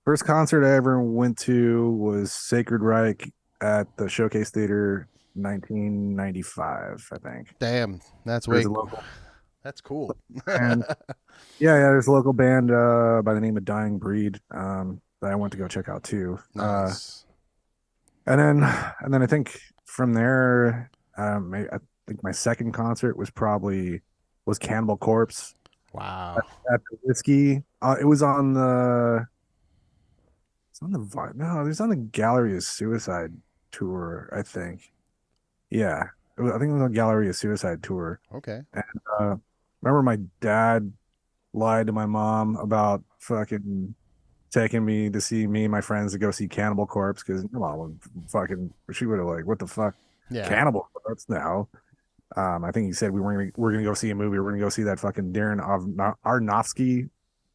First concert I ever went to was Sacred Reich at the Showcase Theater, 1995, I think. Damn, that's There's way a local that's cool. band. Yeah, there's a local band by the name of Dying Breed that I went to go check out too. Nice. And then I think from there, I think my second concert was Cannibal Corpse Wow. at the Whiskey. It was on the it's on the no, it was on the Gallery of Suicide tour, I think. Yeah, I think it was on Gallery of Suicide tour. Okay. And remember my dad lied to my mom about fucking taking me to see me and my friends to go see Cannibal Corpse because my mom would fucking she would have like what the fuck Yeah. Cannibal Corpse now. I think he said we're gonna go see a movie. We're gonna go see that fucking Darren Aronofsky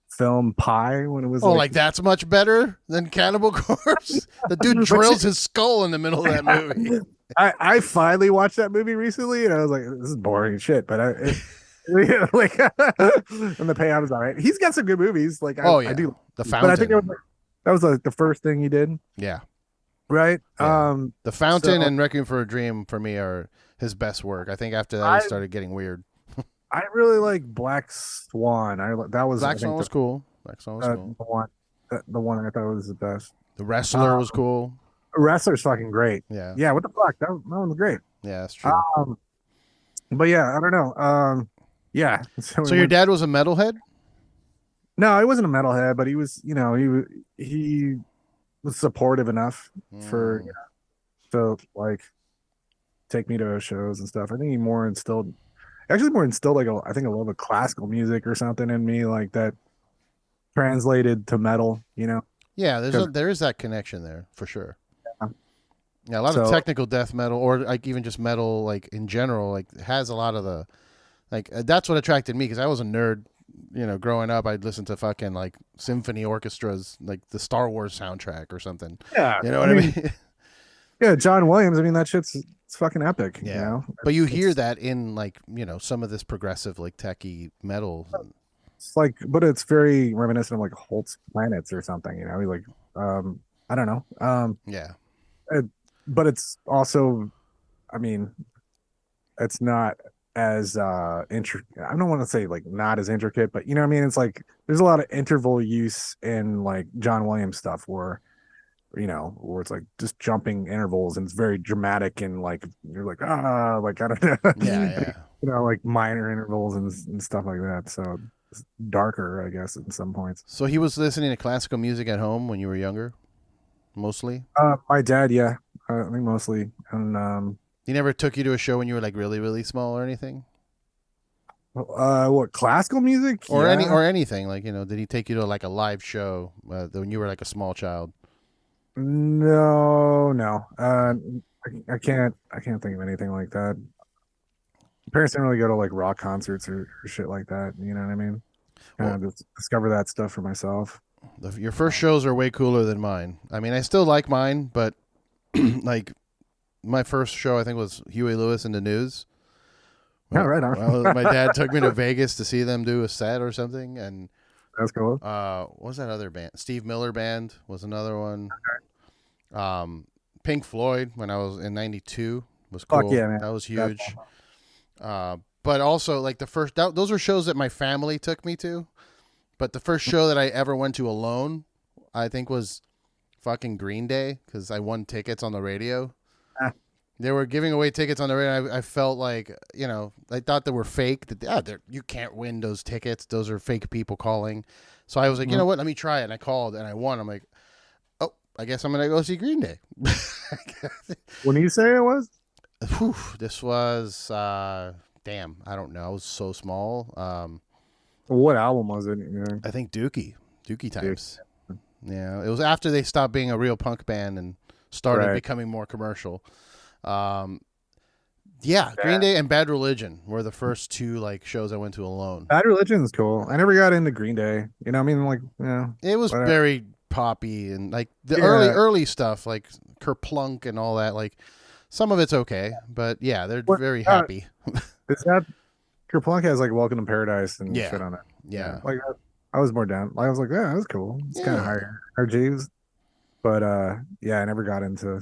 film Pie when it was Oh, like that's much better than Cannibal Corpse? The dude drills his skull in the middle of that movie. I finally watched that movie recently and I was like, this is boring as shit. But yeah, like and the payout is all right. He's got some good movies. Like Oh yeah. I do, The but I think Fountain. that was like the first thing he did, Yeah. right? Yeah. The Fountain So and Requiem for a Dream for me are his best work. I think after that he I started getting weird. I really like Black Swan. That was I Black Swan think was cool. Black Swan was cool. the one I thought was the best. The Wrestler was cool. Wrestler's fucking great. Yeah. Yeah, what the fuck? That one was great. Yeah, that's true. But yeah, I don't know. Yeah. So So your dad was a metalhead? no, he wasn't a metalhead, but he was, he was supportive enough for Mm. to like take me to shows and stuff. I think he more instilled like I think a love of classical music or something in me, like that translated to metal. Yeah, Because there is that connection there for sure. Yeah, a lot of so technical death metal, or like even just metal, like in general, like has a lot of the, like that's what attracted me because I was a nerd. Growing up, I'd listen to fucking like symphony orchestras, like the Star Wars soundtrack or something. yeah, You know what I mean? yeah, John Williams. I mean, that shit's it's fucking epic. Yeah. But you hear It's, that in like some of this progressive like techie metal. it's like, but it's very reminiscent of like Holt's Planets or something. Like, I don't know. Yeah. It, but it's also, I mean, it's not as intricate. I don't want to say like not as intricate, but you know what I mean? It's like there's a lot of interval use in like John Williams stuff where it's like just jumping intervals and it's very dramatic and like you're like like I don't know. Yeah, yeah. Like minor intervals and stuff like that. So it's darker, I guess, in some points. So he was listening to classical music at home when you were younger, mostly? My dad, yeah. I think mostly. And He never took you to a show when you were like really, really small or anything? what classical music? Or Yeah. anything like did he take you to like a live show when you were like a small child? No, no. I can't think of anything like that. Parents didn't really go to like rock concerts or shit like that. You know what I mean? Kind Well, of just discover that stuff for myself. your first shows are way cooler than mine. I mean, I still like mine, but like my first show I think was Huey Lewis and the News. Yeah, right on. Well, my dad took me to Vegas to see them do a set or something, and That's cool. what was that other band? Steve Miller Band was another one. Pink Floyd when I was in '92 was cool. Fuck yeah, man. That was That's huge. But also like those were shows that my family took me to. But the first show that I ever went to alone, I think was fucking Green Day because I won tickets on the radio. They were giving away tickets on the radio. I felt like, I thought they were fake. You can't win those tickets. Those are fake people calling. So I was like, you know what? Let me try it. And I called and I won. I'm like, oh, I guess I'm going to go see Green Day. When you say it was? Whew, this was damn. I don't know. I was so small. What album was it? Yeah. I think Dookie Dude. times. Yeah, it was after they stopped being a real punk band and started Right. becoming more commercial. Um, yeah, Green Yeah. Day and Bad Religion were the first two like shows I went to alone. Bad Religion's cool. I never got into Green Day. You know, I mean, like, It was whatever. very poppy and like the Yeah. early stuff, like Kerplunk and all that. Like some of it's okay, but yeah, they're What very happy. is that? Kerplunk has like Welcome to Paradise and Yeah, shit on it. Yeah. yeah, Like I was more down. I was like, yeah, that's cool. It's kind of yeah. higher G's. But yeah, I never got into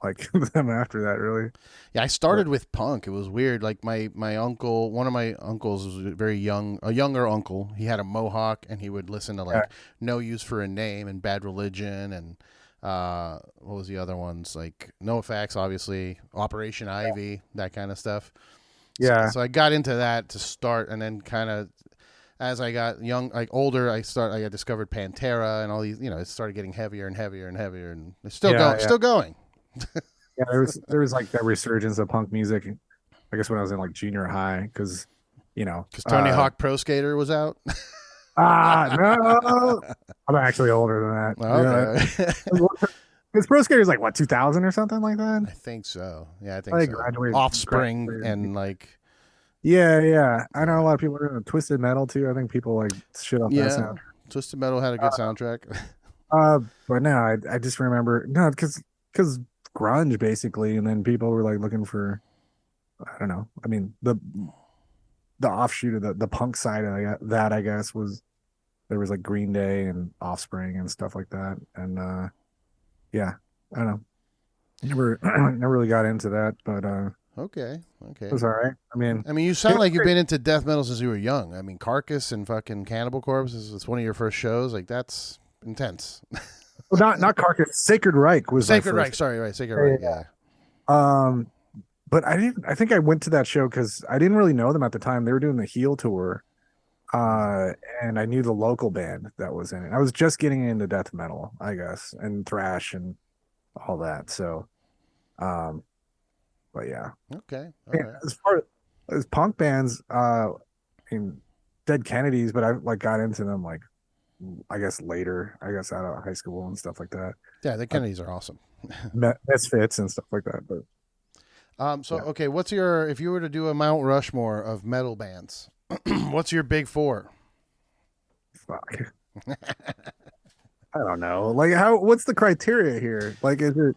like them after that really. Yeah, I But started with punk. It was weird. Like my uncle, one of my uncles was very young, a younger uncle. He had a mohawk, and he would listen to yeah, like No Use for a Name and Bad Religion, and what was the other ones? Like NoFX, obviously, Operation Ivy, that kind of stuff. So, yeah, so I got into that to start, and then kind of as I got young, like older, I discovered Pantera and all these. You know, it started getting heavier and heavier and heavier, and it's still yeah, going, yeah. still going. Yeah, there was like that resurgence of punk music. I guess when I was in like junior high, because you know, Because Tony Hawk Pro Skater was out. no, I'm actually older than that. Okay. Yeah, because Pro Skater's like what 2000 or something like that. I think so. Yeah, I think I so. Offspring graduated. and like Yeah, yeah. I know a yeah, lot of people are into Twisted Metal too. I think people like shit on that yeah. sound. Twisted Metal had a good soundtrack. But no, I just remember no, because grunge basically, and then people were like looking for I don't know. I mean the offshoot of the punk side of that I guess was there was like Green Day and Offspring and stuff like that, and yeah, I don't know. Never never really got into that, but Okay, it okay. was all right. I mean, I mean, you sound like you've been into death metal since you were young. I mean, Carcass and fucking Cannibal Corpse is one of your first shows. Like that's intense. well, not Carcass. Sacred Reich was my Sacred Reich. first. Sorry, right. Sacred Yeah, yeah, Reich. Yeah. yeah. But I didn't. I think I went to that show because I didn't really know them at the time. They were doing the Heel tour, Mm. uh, and I knew the local band that was in it. I was just getting into death metal, I guess, and thrash and all that. So, um, but yeah, Okay. All man, right. as far as punk bands, I mean, Dead Kennedys, but I like got into them like I guess later, I guess out of high school and stuff like that. Yeah, the I Kennedys are awesome. met Misfits and stuff like that. But So yeah, okay, what's your if you were to do a Mount Rushmore of metal bands, what's your big four? fuck. I don't know. Like how what's the criteria here? Like is it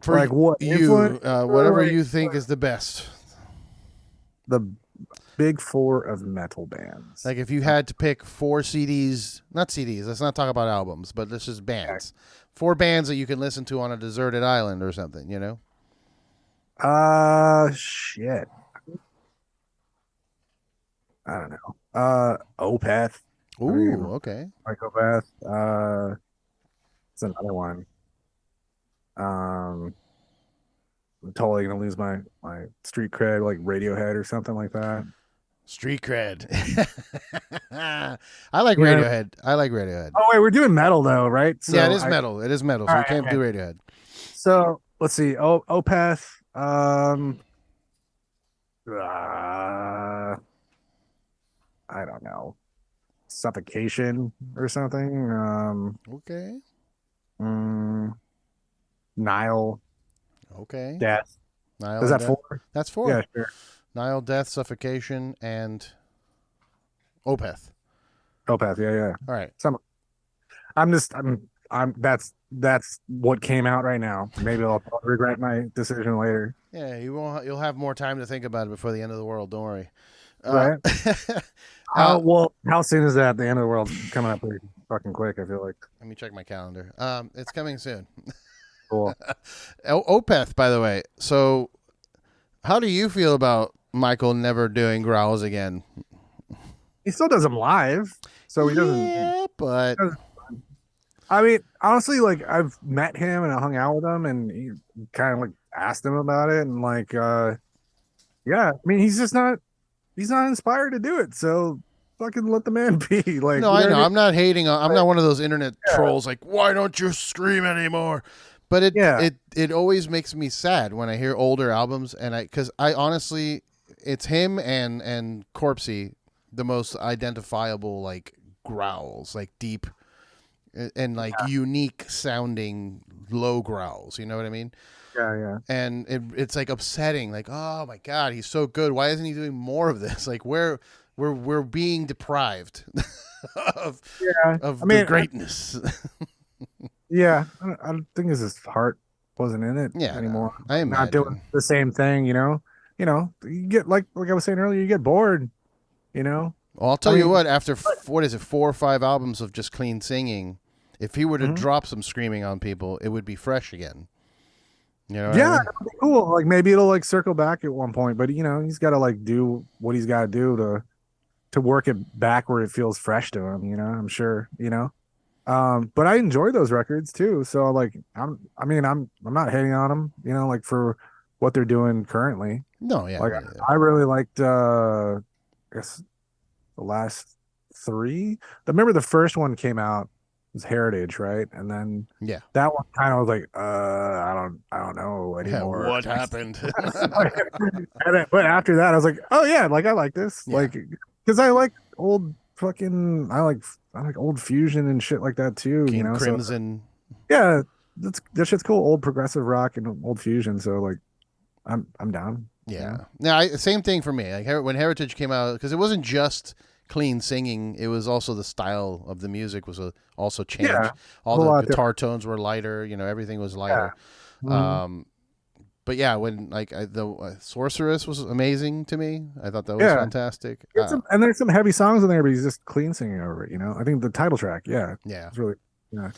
For like what influence you, whatever like you think is the best. the big four of metal bands? Like if you had to pick four CDs, not CDs, let's not talk about albums, but this is Okay. bands. Four bands that you can listen to on a deserted island or something, you know? Shit. I don't know. Opeth. I Ooh, mean okay. like Opeth. It's another one. Um I'm totally gonna lose my street cred like Radiohead or something like that. Street cred. I like Yeah. Radiohead. I like Radiohead. Oh wait, we're doing metal though, right? Yeah, it So is I metal. It is metal, all so you right, can't okay. do Radiohead. So let's see. Oh, Opeth. Uh, I don't know. Suffocation or something. Okay. Mm, Nile. Okay. Death. Nile Is and that Death. four? That's four. Yeah, sure. Nile, Death, Suffocation, and Opeth. Opeth. Yeah, yeah. All right. Some. I'm. That's what came out right now. Maybe I'll regret my decision later. Yeah, you won't. You'll have more time to think about it before the end of the world. Don't worry. Uh, Right. uh, How soon is that? The end of the world's coming up pretty fucking quick. I feel like. let me check my calendar. It's coming soon. Cool. Opeth, by the way. So, how do you feel about Michael never doing growls again? He still does them live, so he doesn't. Yeah, but I mean, honestly, like I've met him and I hung out with him, and he kind of like asked him about it, and like, yeah, I mean, he's not inspired to do it, so fucking let the man be. Like, no, you I know what know. I mean? I'm not hating. I'm Like, not one of those internet yeah, trolls. Like, why don't you scream anymore? But Yeah, it always makes me sad when I hear older albums, and because I honestly, it's him and Corpsey, the most identifiable like growls, like deep and like unique sounding low growls. You know what I mean? yeah. And it's like upsetting. Like, oh my god, he's so good. Why isn't he doing more of this? Like, we're being deprived of Yeah. I the mean, greatness. yeah. I don't think his heart wasn't in it Yeah, no, anymore. I Not doing imagine. the same thing, you know. You get like I was saying earlier, you get bored, you know. Well, I'll I tell you mean, what. After what is it, 4 or 5 albums of just clean singing, if he were to mhm. drop some screaming on people, it would be fresh again. You know what I Yeah, mean? that'd be cool. Like maybe it'll like circle back at one point, but he's got to like do what he's got to do to work it back where it feels fresh to him. I'm sure. But I enjoy those records too. So like, I'm not hating on them. Like for what they're doing currently. No, yeah, Like me neither. I really liked I guess the last three. Remember the first one came out was Heritage, right? And then Yeah, that one kind of was like, I don't know yeah. anymore. What happened? But after that, I was like, oh yeah, like I like this, Yeah, like because I like old fucking, I like old fusion and shit like that too, King So Crimson. yeah, that shit's cool, old progressive rock and old fusion. So like, I'm down. Yeah. Now, same thing for me. Like when Heritage came out, because it wasn't just clean singing; it was also the style of the music was also Yeah, changed. All a the lot different. guitar tones were lighter. Everything was Yeah. lighter. Mhm. Um, but yeah, when the Sorceress was amazing to me. I thought that was Yeah. fantastic. And there's some heavy songs in there, but he's just clean singing over it. I think the title track, yeah, Yeah. it's really, yeah.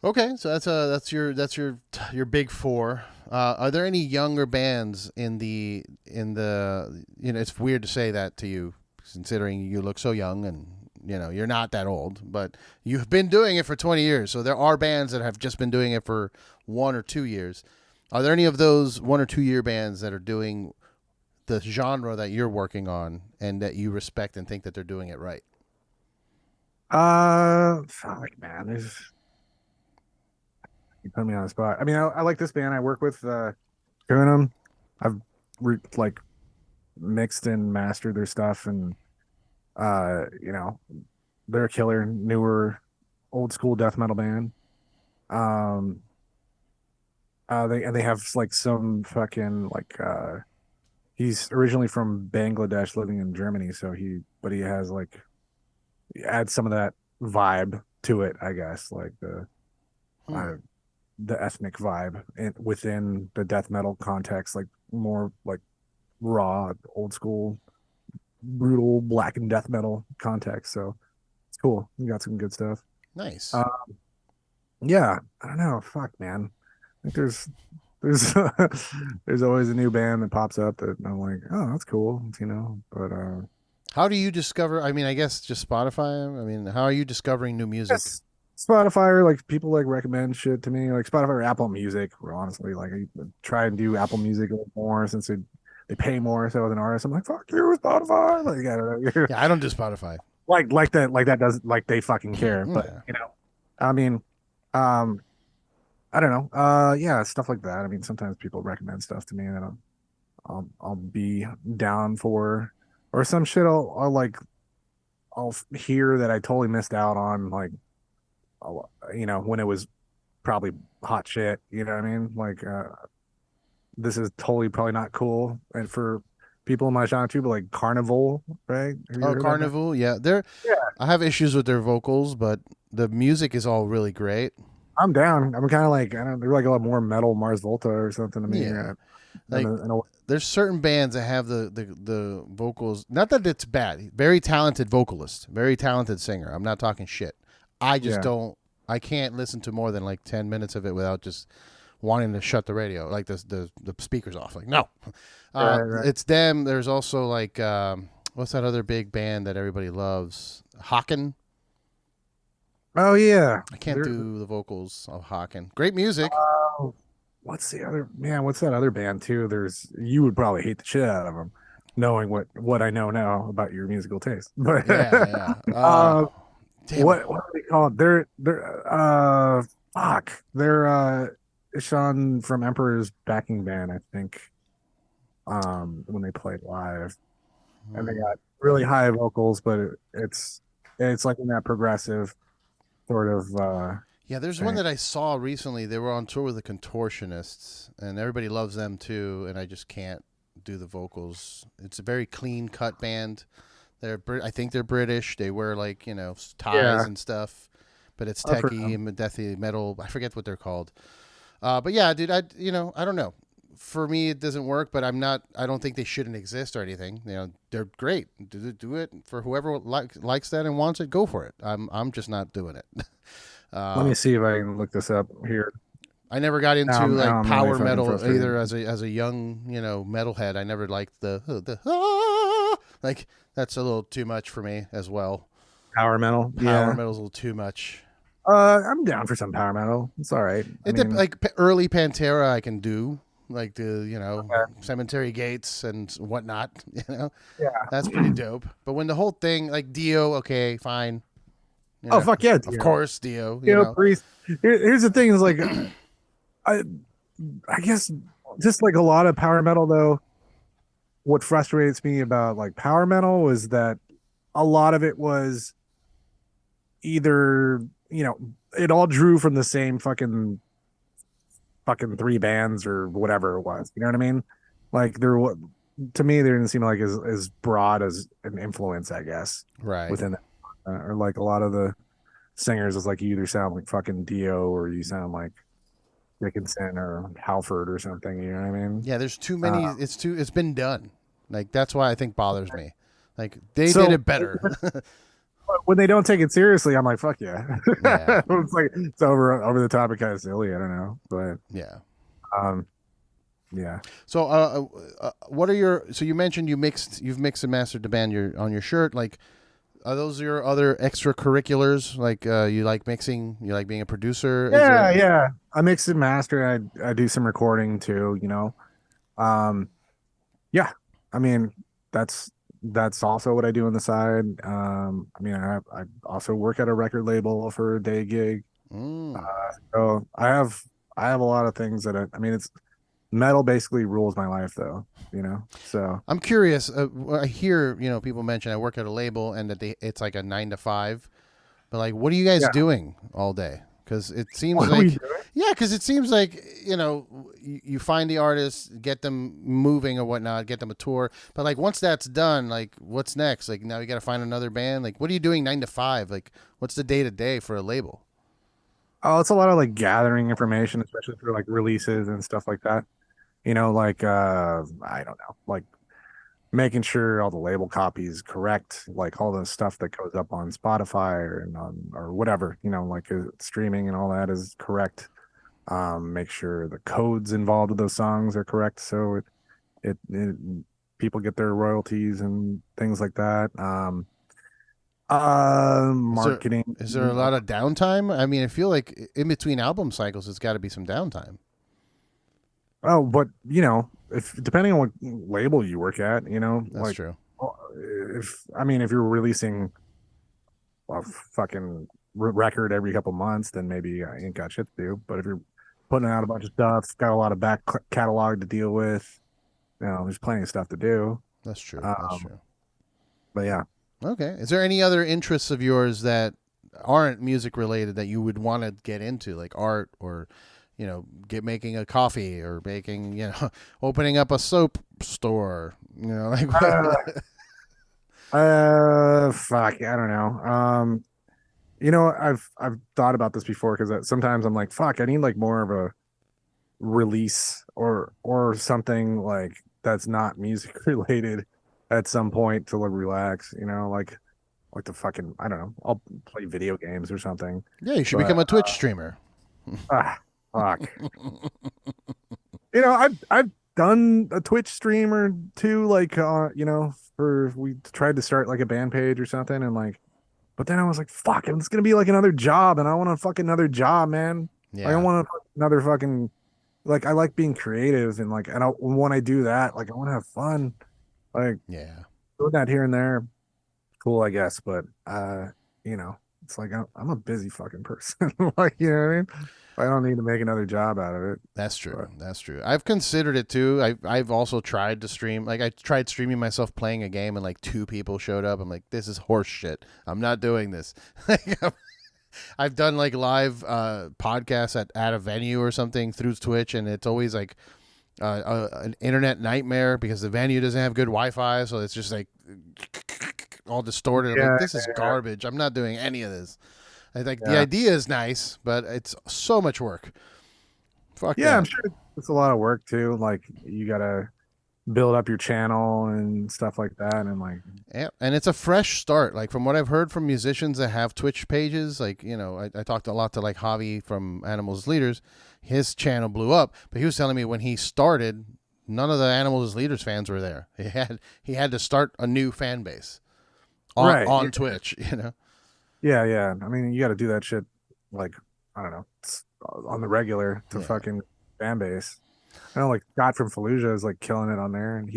Okay, so that's your big four. Are there any younger bands in the It's weird to say that to you, considering you look so young and you're not that old, but you've been doing it for 20 years. So there are bands that have just been doing it for 1 or 2 years. Are there any of those 1 or 2 year bands that are doing the genre that you're working on and that you respect and think that they're doing it right? Fuck, man, you put me on the spot. I mean, I like this band. I work with doing them. I've like mixed and mastered their stuff, and uh, you know, they're a killer, newer, old school death metal band. Um, they have like some fucking like he's originally from Bangladesh, living in Germany, so he has like he adds some of that vibe to it, I guess, like Hmm. uh, the ethnic vibe within the death metal context, like more like raw, old school, brutal black and death metal context. So it's cool. You got some good stuff. Nice. Uh, yeah, I don't know. Fuck, man. I think there's there's always a new band that pops up that I'm like, oh, that's cool, But How do you discover? I mean, I guess just Spotify. I mean, how are you discovering new music? yes, Spotify, or like people like recommend shit to me, like Spotify or Apple Music. Or honestly, like I try and do Apple Music a little more since they pay more. So as an artist, I'm like, fuck you, Spotify. Like I don't know, Yeah, I don't do Spotify. like that does like they fucking care. But Yeah. I mean, um, I don't know. Yeah, stuff like that. I mean, sometimes people recommend stuff to me that I'll be down for, or some shit I'll hear that I totally missed out on, like when it was probably hot shit. You know what I mean? Like this is totally probably not cool, and for people in my genre too, but like Carnival, right? Have you Oh, heard that band? Carnival. Yeah, they're. Yeah, I have issues with their vocals, but the music is all really great. I'm down. I'm kind of like I don't. They're like a lot more metal Mars Volta or something to me. Yeah, In like a, in a, there's certain bands that have the vocals. Not that it's bad. Very talented vocalist, very talented singer. I'm not talking shit. I just yeah, don't. I can't listen to more than like 10 minutes of it without just wanting to shut the radio, like the speakers off. Like no, right. it's them. There's also like what's that other big band that everybody loves? Haken. Oh yeah, I can't there. do the vocals of Haken. Great music. Oh, what's the other man? What's that other band too? You would probably hate the shit out of them, knowing what I know now about your musical taste. But Yeah, yeah. uh, Damn it. what are they called? They're fuck. They're Sean from Emperor's backing band, I think, when they played live, and they Hmm. got really high vocals, but it's like in that progressive sort of Yeah, there's one thing. that I saw recently. They were on tour with the Contortionists, and everybody loves them too. And I just can't do the vocals. It's a very clean cut band. I think they're British. They wear like ties Yeah, and stuff, but it's I've heard techie them. and deathy metal. I forget what they're called. But yeah, dude, I don't know. For me, it doesn't work, but I'm not. I don't think they shouldn't exist or anything. They're great. Do it for whoever likes that and wants it. Go for it. I'm just not doing it. Let me Uh, see if I can look this up here. I never got into Now like I'm really power fucking metal frustrated. either as a young metalhead. I never liked the like that's a little too much for me as well. Power metal, Power yeah. metal's a little too much. I'm down for some power metal. It's all right. I mean, Like early Pantera I can do like the okay. Cemetery Gates and whatnot. Yeah. That's pretty dope. But when the whole thing like Dio, okay, fine. Oh fuck yeah, Of Dio. course Dio. Dio Priest. Here's the thing: is like I I guess just like a lot of power metal though. What frustrates me about like power metal is that a lot of it was either it all drew from the same fucking three bands or whatever it was. You know what I mean? Like to me, there didn't seem like as broad as an influence, I guess, Right. within that. Or like a lot of the singers is like you either sound like fucking Dio or you sound like Dickinson or Halford or something. You know what I mean? Yeah, there's too Uh, many. It's been done. Like that's why I think bothers me. Like they did so it better. when they don't take it seriously, I'm like, fuck yeah. Yeah, It's like it's over the top and kind of silly. I don't know, but yeah. um, yeah, So, what are your? So you mentioned you've mixed and mastered the band on your shirt. Like, are those your other extracurriculars? Like, you like mixing? You like being a producer? Is yeah, there? yeah. I mix and master. I do some recording too. Um, yeah. I mean, that's that's also what I do on the side. I mean, I also work at a record label for a day gig. Mm. So I have a lot of things I mean, it's metal basically rules my life though. So I'm curious. I hear people mention I work at a label and that it's like a 9 to 5. But like, what are you guys yeah. doing all day? Because it seems What are we like, doing? yeah, because it seems like you find the artists, get them moving or whatnot, get them a tour. But like once that's done, like what's next? Like now you got to find another band. Like what are you doing 9 to 5? Like what's the day to day for a label? Oh, it's a lot of like gathering information, especially for like releases and stuff like that. Like I don't know, like making sure all the label copy is correct, like all the stuff that goes up on Spotify or whatever, like streaming and all that is correct. Make sure the codes involved with those songs are correct, so it people get their royalties and things like that. Is there Marketing. is there a lot of downtime? I mean, I feel like in between album cycles, it's got to be some downtime. Oh, but if depending on what label you work at, That's like true. if you're releasing a fucking record every couple months, then maybe I ain't got shit to do. But if you're putting out a bunch of stuff, got a lot of back catalog to deal with, there's plenty of stuff to do. That's true. That's Um, true. but yeah. Okay. Is there any other interests of yours that aren't music related that you would want to get into, like art or, get making a coffee or making, opening up a soap store, like what? Uh, fuck, I don't know. I've thought about this before because sometimes I'm like, fuck, I need like more of a release or something like that's not music related at some point to like relax, like the fucking I don't know, I'll play video games or something. Yeah, you should But become a Twitch streamer. ah fuck. I've done a Twitch stream or two, like for we tried to start like a band page or something and like but then I was like, fuck, it's gonna be like another job and I want a fucking another job, man. Like I Yeah. want another fucking like I like being creative and like and when I do that, like I want to have fun. Like Yeah. doing that here and there, cool, I guess. But you know, it's like I'm a busy fucking person. Like, you know what I mean? I don't need to make another job out of it. That's true. But That's true. I've considered it too. I've also tried to stream. Like I tried streaming myself playing a game, and like 2 people showed up. I'm like, this is horse shit. I'm not doing this. I've done like live podcasts at a venue or something through Twitch, and it's always like an internet nightmare because the venue doesn't have good Wi-Fi, so it's just like all distorted. I'm like, yeah, this is garbage. I'm not doing any of this. I think the yeah, idea is nice, but it's so much work. Fuck yeah. I'm that. sure it's a lot of work too. Like you gotta build up your channel and stuff like that, and like Yeah, and it's a fresh start. Like from what I've heard from musicians that have Twitch pages, like I talked a lot to like Javi from Animals Leaders. His channel blew up, but he was telling me when he started, none of the Animals Leaders fans were there. He had to start a new fan base on right. Twitch. Yeah, yeah. I mean, you got to do that shit like I don't know on the regular to Yeah. fucking fan base. I know like Scott from Fallujah is like killing it on there, and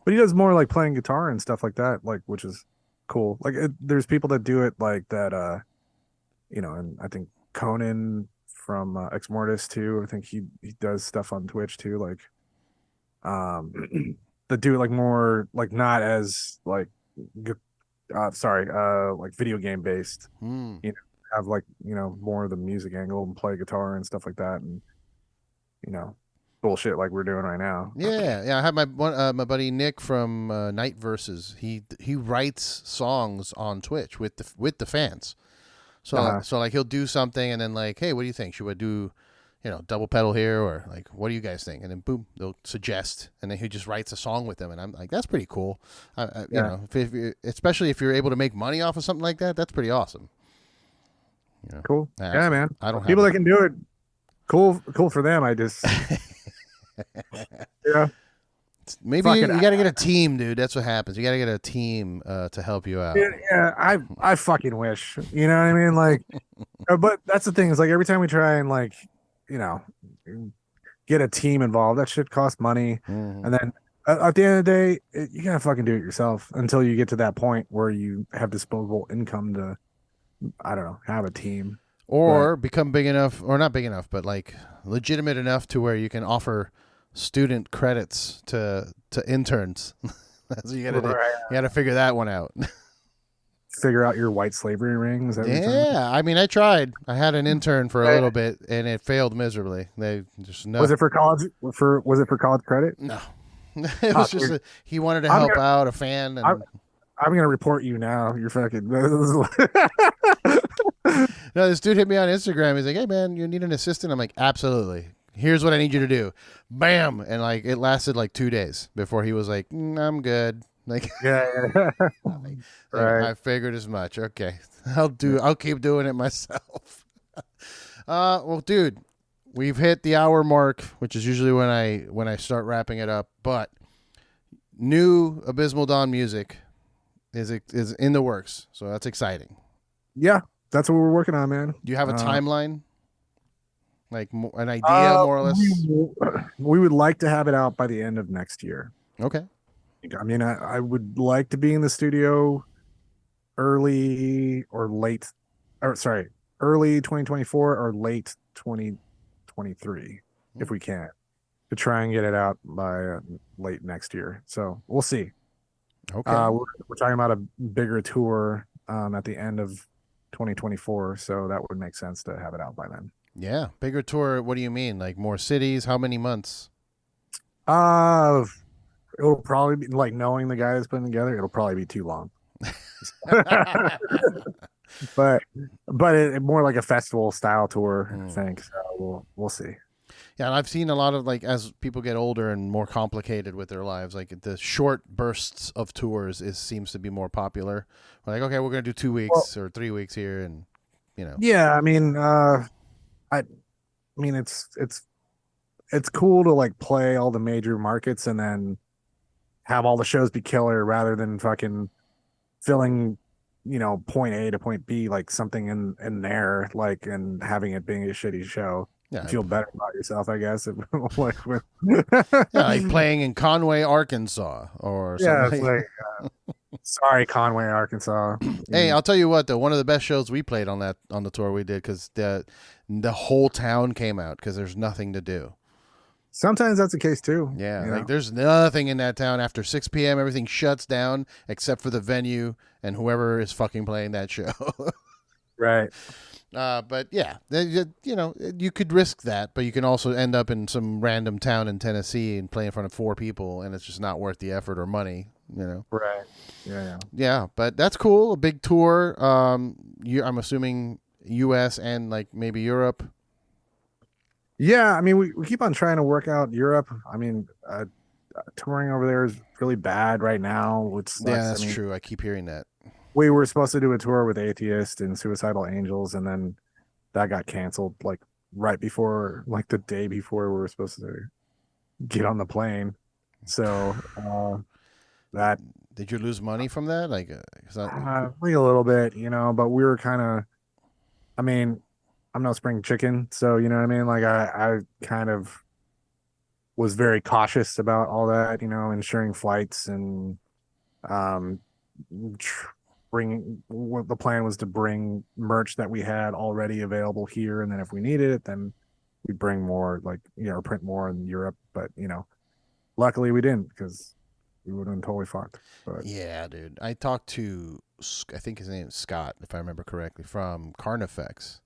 but he does more like playing guitar and stuff like that, like which is cool. Like there's people that do it like that, and I think Conan from Ex Mortis too. I think he does stuff on Twitch too, like um, that do it like more like not as like sorry, like video game based. Hmm. You know, have like more of the music angle and play guitar and stuff like that, and you know, bullshit like we're doing right now. Yeah. I have my buddy Nick from Night Verses. He writes songs on Twitch with the fans. So Uh-huh. so like he'll do something and then like, hey, what do you think? Should we do, double pedal here or like what do you guys think? And then boom, they'll suggest, and then he just writes a song with them, and I'm like, that's pretty cool. Yeah, Especially if you're able to make money off of something like that, that's pretty awesome. cool. I, Yeah, man. I don't have People it. that can do it, cool for them. I just, yeah, Maybe fucking, you got to get a team, dude. That's what happens. You got to get a team to help you out. yeah. I fucking wish. You know what I mean? Like, but that's the thing is like every time we try and like, you know, get a team involved, that shit costs money, Mhm. and then at the end of the day, you gotta fucking do it yourself until you get to that point where you have disposable income to, I don't know, have a team. But Or become big enough, or not big enough, but like legitimate enough to where you can offer student credits to interns. That's what you got to do. right, You got to figure that one out. figure out your white slavery ring. Is that what you're talking about? Yeah, I mean, I tried. I had an intern for a Uh, little bit, and it failed miserably. They just Was no, it for college? Was it for college credit? no. It Oh, was just dude, he wanted to I'm help gonna out a fan, I'm, and I'm gonna report you now. You're fucking. no, this dude hit me on Instagram. He's like, "Hey, man, you need an assistant?" I'm like, "Absolutely. Here's what I need you to do." Bam, and like it lasted like 2 days before he was like, "I'm good." Like, Yeah, yeah. Right. I figured as much. Okay, Yeah. I'll keep doing it myself. Well, dude, we've hit the hour mark, which is usually when I start wrapping it up. But new Abysmal Dawn music is in the works, so that's exciting. Yeah, that's what we're working on, man. Do you have a Uh, timeline, like an idea, more or less? we would like to have it out by the end of next year. Okay. I mean, I would like to be in the studio early or late, or sorry, early 2024 or late 2023, if we can, to try and get it out by late next year. So we'll see. Okay. We're talking about a bigger tour at the end of 2024, so that would make sense to have it out by then. Yeah. Bigger tour. What do you mean? Like more cities? How many months? Uh, it'll probably be like knowing the guy that's putting together. It'll probably be too long, but more like a festival style tour, I Hmm. think. So we'll see. Yeah, and I've seen a lot of like as people get older and more complicated with their lives, like the short bursts of tours seems to be more popular. We're like, okay, we're gonna do two Well, weeks or 3 weeks here, and you know, yeah, I mean it's cool to like play all the major markets and then have all the shows be killer rather than fucking filling point A to point B, like something in there, like, and having it being a shitty show. yeah, You feel better about yourself, I guess. Like yeah, like playing in Conway, Arkansas, or something yeah, it's like. like Sorry, Conway, Arkansas. Hey, You- I'll tell you what though, one of the best shows we played on the tour we did because the whole town came out because there's nothing to do. Sometimes that's the case too. Yeah, You like know, there's nothing in that town after 6 p.m. Everything shuts down except for the venue and whoever is fucking playing that show. right? But yeah, you know, you could risk that, but you can also end up in some random town in Tennessee and play in front of 4 people, and it's just not worth the effort or money. You know. Right. Yeah, yeah. Yeah, but that's cool. A big tour. I'm assuming U.S. and like maybe Europe. Yeah, I mean, we keep on trying to work out Europe. I mean, touring over there is really bad right now, which Yeah, sucks. I that's mean, true. I keep hearing that. we were supposed to do a tour with Atheist and Suicidal Angels, and then that got canceled like right before, like the day before we were supposed to get on the plane. So that Did you lose money from that? Like, like a little bit, but we were kind of. I mean, I'm no spring chicken, so you know what I mean. Like I kind of was very cautious about all that, ensuring flights and um bringing what the plan was to bring merch that we had already available here, and then if we needed it, then we'd bring more, like print more in Europe. But luckily we didn't, because we would have been totally fucked. But yeah, dude. I talked to, I think his name is Scott, if I remember correctly, from Carnifex.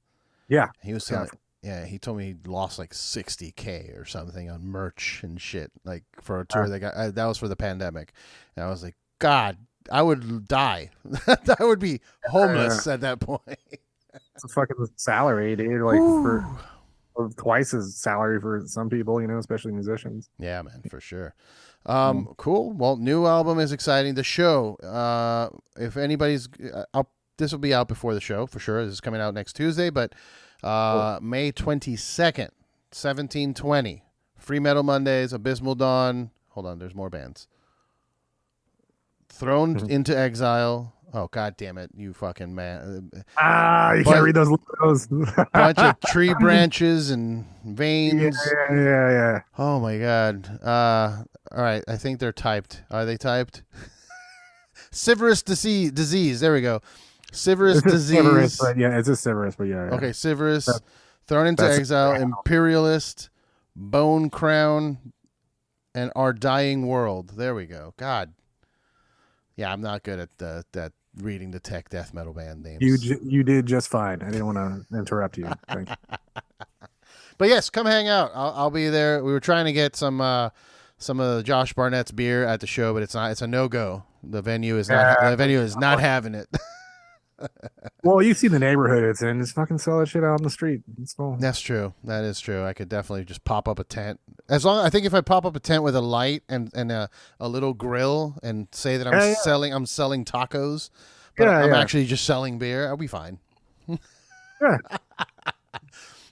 yeah, He was yeah, telling, yeah, he told me he lost like 60K or something on merch and shit, like for a tour that was for the pandemic. And I was like, God, I would die. I would be homeless at that point. it's a fucking salary, dude. Like for Whew. twice as salary for some people, especially musicians. Yeah, man, for sure. Mm. Cool. Well, new album is exciting. The show, if anybody's, this will be out before the show for sure. This is coming out next Tuesday, but Cool. May 22nd, 1720, Free Metal Mondays, Abysmal Dawn. Hold on, there's more bands. Thrown Mhm. into Exile. Oh, God damn it, you fucking man. You can't But read those logos. bunch of tree branches and Yeah, veins. yeah, yeah. Oh my god. All right, I think they're typed. Are they typed? Severus disease. There we go. Severus It's just Severus, disease. but yeah, it's just Severus, but yeah, yeah. Okay, Severus. That, Thrown into that's exile. Imperialist. Bone crown. And our dying world. There we go. God. Yeah, I'm not good at that reading the tech death metal band names. you did just fine. I didn't want to interrupt you. Thank you. But yes, come hang out. I'll be there. We were trying to get some of Josh Barnett's beer at the show, but it's not. It's a no go. The venue is not. Yeah. The venue is not having it. Well, you see the neighborhood it's in. Just fucking sell that shit out on the street. It's cool. That's true. That is true. I could definitely just pop up a tent. I think if I pop up a tent with a light and a little grill and say that Yeah, I'm selling tacos, but yeah, I'm yeah. actually just selling beer, I'll be fine. Yeah.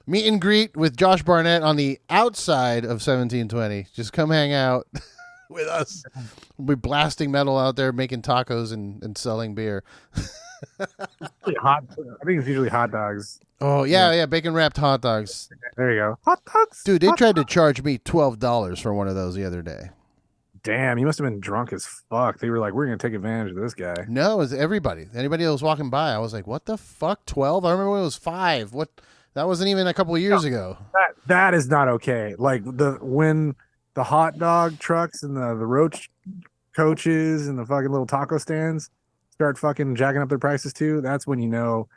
Meet and greet with Josh Barnett on the outside of 1720. Just come hang out with us. We'll be blasting metal out there, making tacos and selling beer. Hot. I think it's usually hot dogs. Oh yeah, bacon wrapped hot dogs. There you go. Hot dogs. Dude, they Hot tried to dogs. charge me $12 for one of those the other day. Damn, you must have been drunk as fuck. They were like, "We're gonna take advantage of this guy." No, it was everybody. Anybody that was walking by, I was like, "What the fuck? 12? I remember when it was 5. What? That wasn't even a couple of years ago." That is not okay. Like when the hot dog trucks and the roach coaches and the fucking little taco stands start fucking jacking up their prices too, that's when you know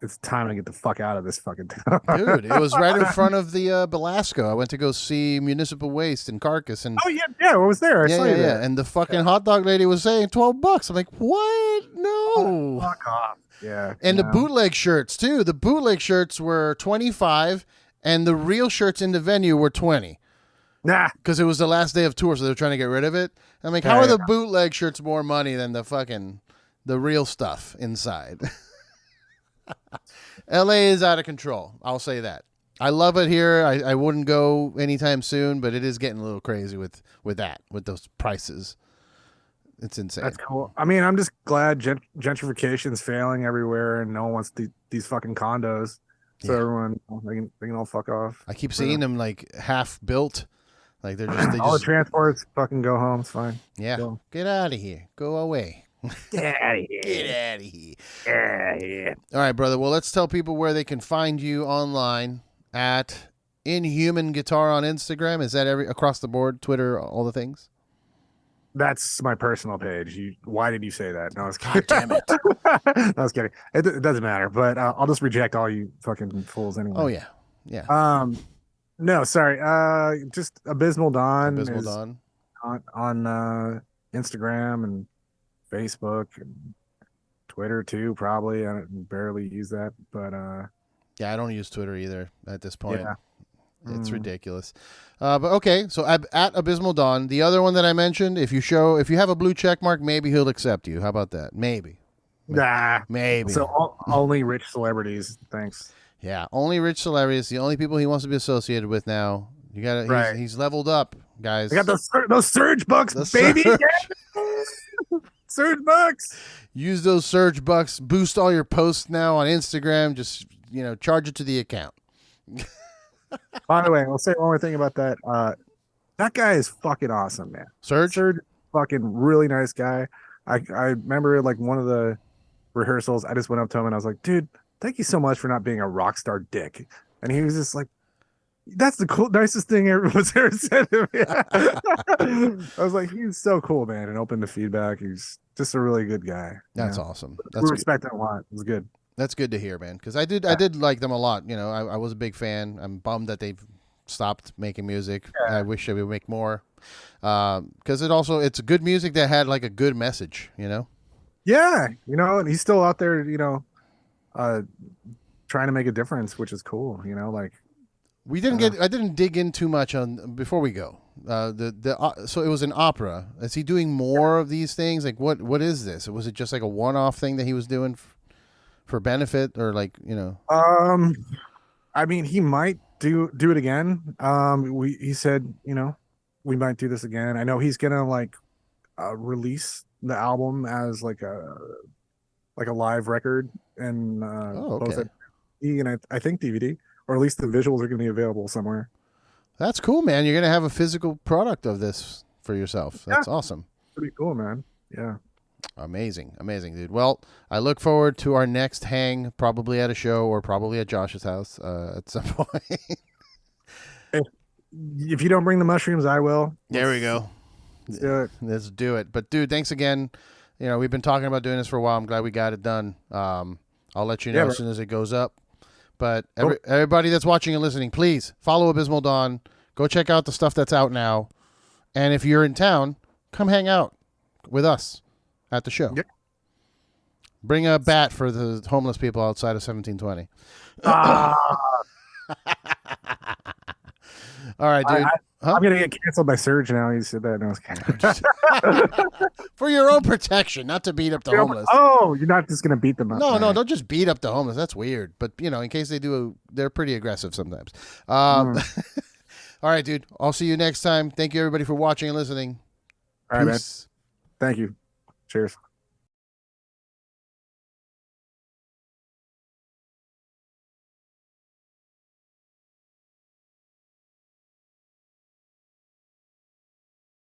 it's time to get the fuck out of this fucking town. Dude, it was right in front of the Belasco. I went to go see Municipal Waste in Carcass, and Oh yeah, I was there. I saw you there. and the fucking hot dog lady was saying $12. I'm like, what? No. Fuck off. Yeah. And the no. bootleg shirts too. The bootleg shirts were 25, and the real shirts in the venue were 20. Nah. Because it was the last day of tour, so they're trying to get rid of it. I'm like, how are the bootleg shirts more money than the real stuff inside? LA is out of control. I'll say that. I love it here. I wouldn't go anytime soon, but it is getting a little crazy with those prices. It's insane. That's cool. I mean, I'm just glad gentrification's failing everywhere, and no one wants these fucking condos. So Yeah. everyone, they can all fuck off. I keep seeing them like half built. Like they All the just transports fucking go home. It's fine. yeah. Go. Get out of here. Go away. Get out of Get here. out of here. Get out of here. All right, brother. Well, let's tell people where they can find you online at Inhuman Guitar on Instagram. Is that every across the board? Twitter, all the things. That's my personal page. Why did you say that? No, I was God kidding. damn it. I was kidding. It doesn't matter, but I'll just reject all you fucking fools Oh anyway. yeah, yeah. No, sorry. Just Abysmal Dawn Abysmal is Dawn. on Instagram and Facebook and Twitter too. Probably I barely use that, but Yeah, I don't use Twitter either at this point. yeah. It's ridiculous. But okay, so at Abysmal Dawn, the other one that I mentioned, if you have a blue check mark, maybe he'll accept you. How about that? Maybe. Nah. Maybe. So only rich celebrities. Thanks. Yeah, only rich celebrities, the only people he wants to be associated with now. You got to Right. he's leveled up, guys. I got those Surge bucks, The baby. Surge. Yeah! Surge bucks. Use those Surge bucks. Boost all your posts now on Instagram. Just charge it to the account. By the way, I'll say one more thing about that. That guy is fucking awesome, man. Surge. Surge, fucking really nice guy. I remember like one of the rehearsals, I just went up to him and I was like, dude, thank you so much for not being a rock star dick. And he was just like, that's the nicest thing everyone's ever said to me. I was like, he's so cool, man, and open to feedback. He's just a really good guy. That's awesome. We respect him a lot. It was good. That's good to hear, man. Because I did like them a lot. I was a big fan. I'm bummed that they've stopped making music. Yeah. I wish they would make more. Because it's good music that had like a good message. Yeah, and he's still out there, trying to make a difference, which is cool. Like I didn't dig in too much on before we go. So it was an opera. Is he doing more of these things? Like what is this? Was it just like a one-off thing that he was doing for benefit, or like? I mean, he might do it again. He said, we might do this again. I know he's gonna like release the album as like a live record and both at DVD and I think DVD, or at least the visuals are gonna be available somewhere. That's cool, man. You're gonna have a physical product of this for yourself. That's awesome. Pretty cool, man. Yeah. Amazing, dude. Well, I look forward to our next hang, probably at a show or probably at Josh's house at some point. If you don't bring the mushrooms, I will. There we go. Let's do it. Let's do it. But dude, thanks again. We've been talking about doing this for a while. I'm glad we got it done. I'll let you know as soon as it goes up. But everybody that's watching and listening, please follow Abysmal Dawn. Go check out the stuff that's out now. And if you're in town, come hang out with us at the show. Yep. Bring a bat for the homeless people outside of 1720. All right, dude. I'm going to get canceled by Serj now. You said that. No, for your own protection, not to beat up the homeless. Oh, you're not just going to beat them up. No, don't just beat up the homeless. That's weird. But, in case they do, they're pretty aggressive sometimes. All right, dude. I'll see you next time. Thank you, everybody, for watching and listening. All right, man. Thank you. Cheers.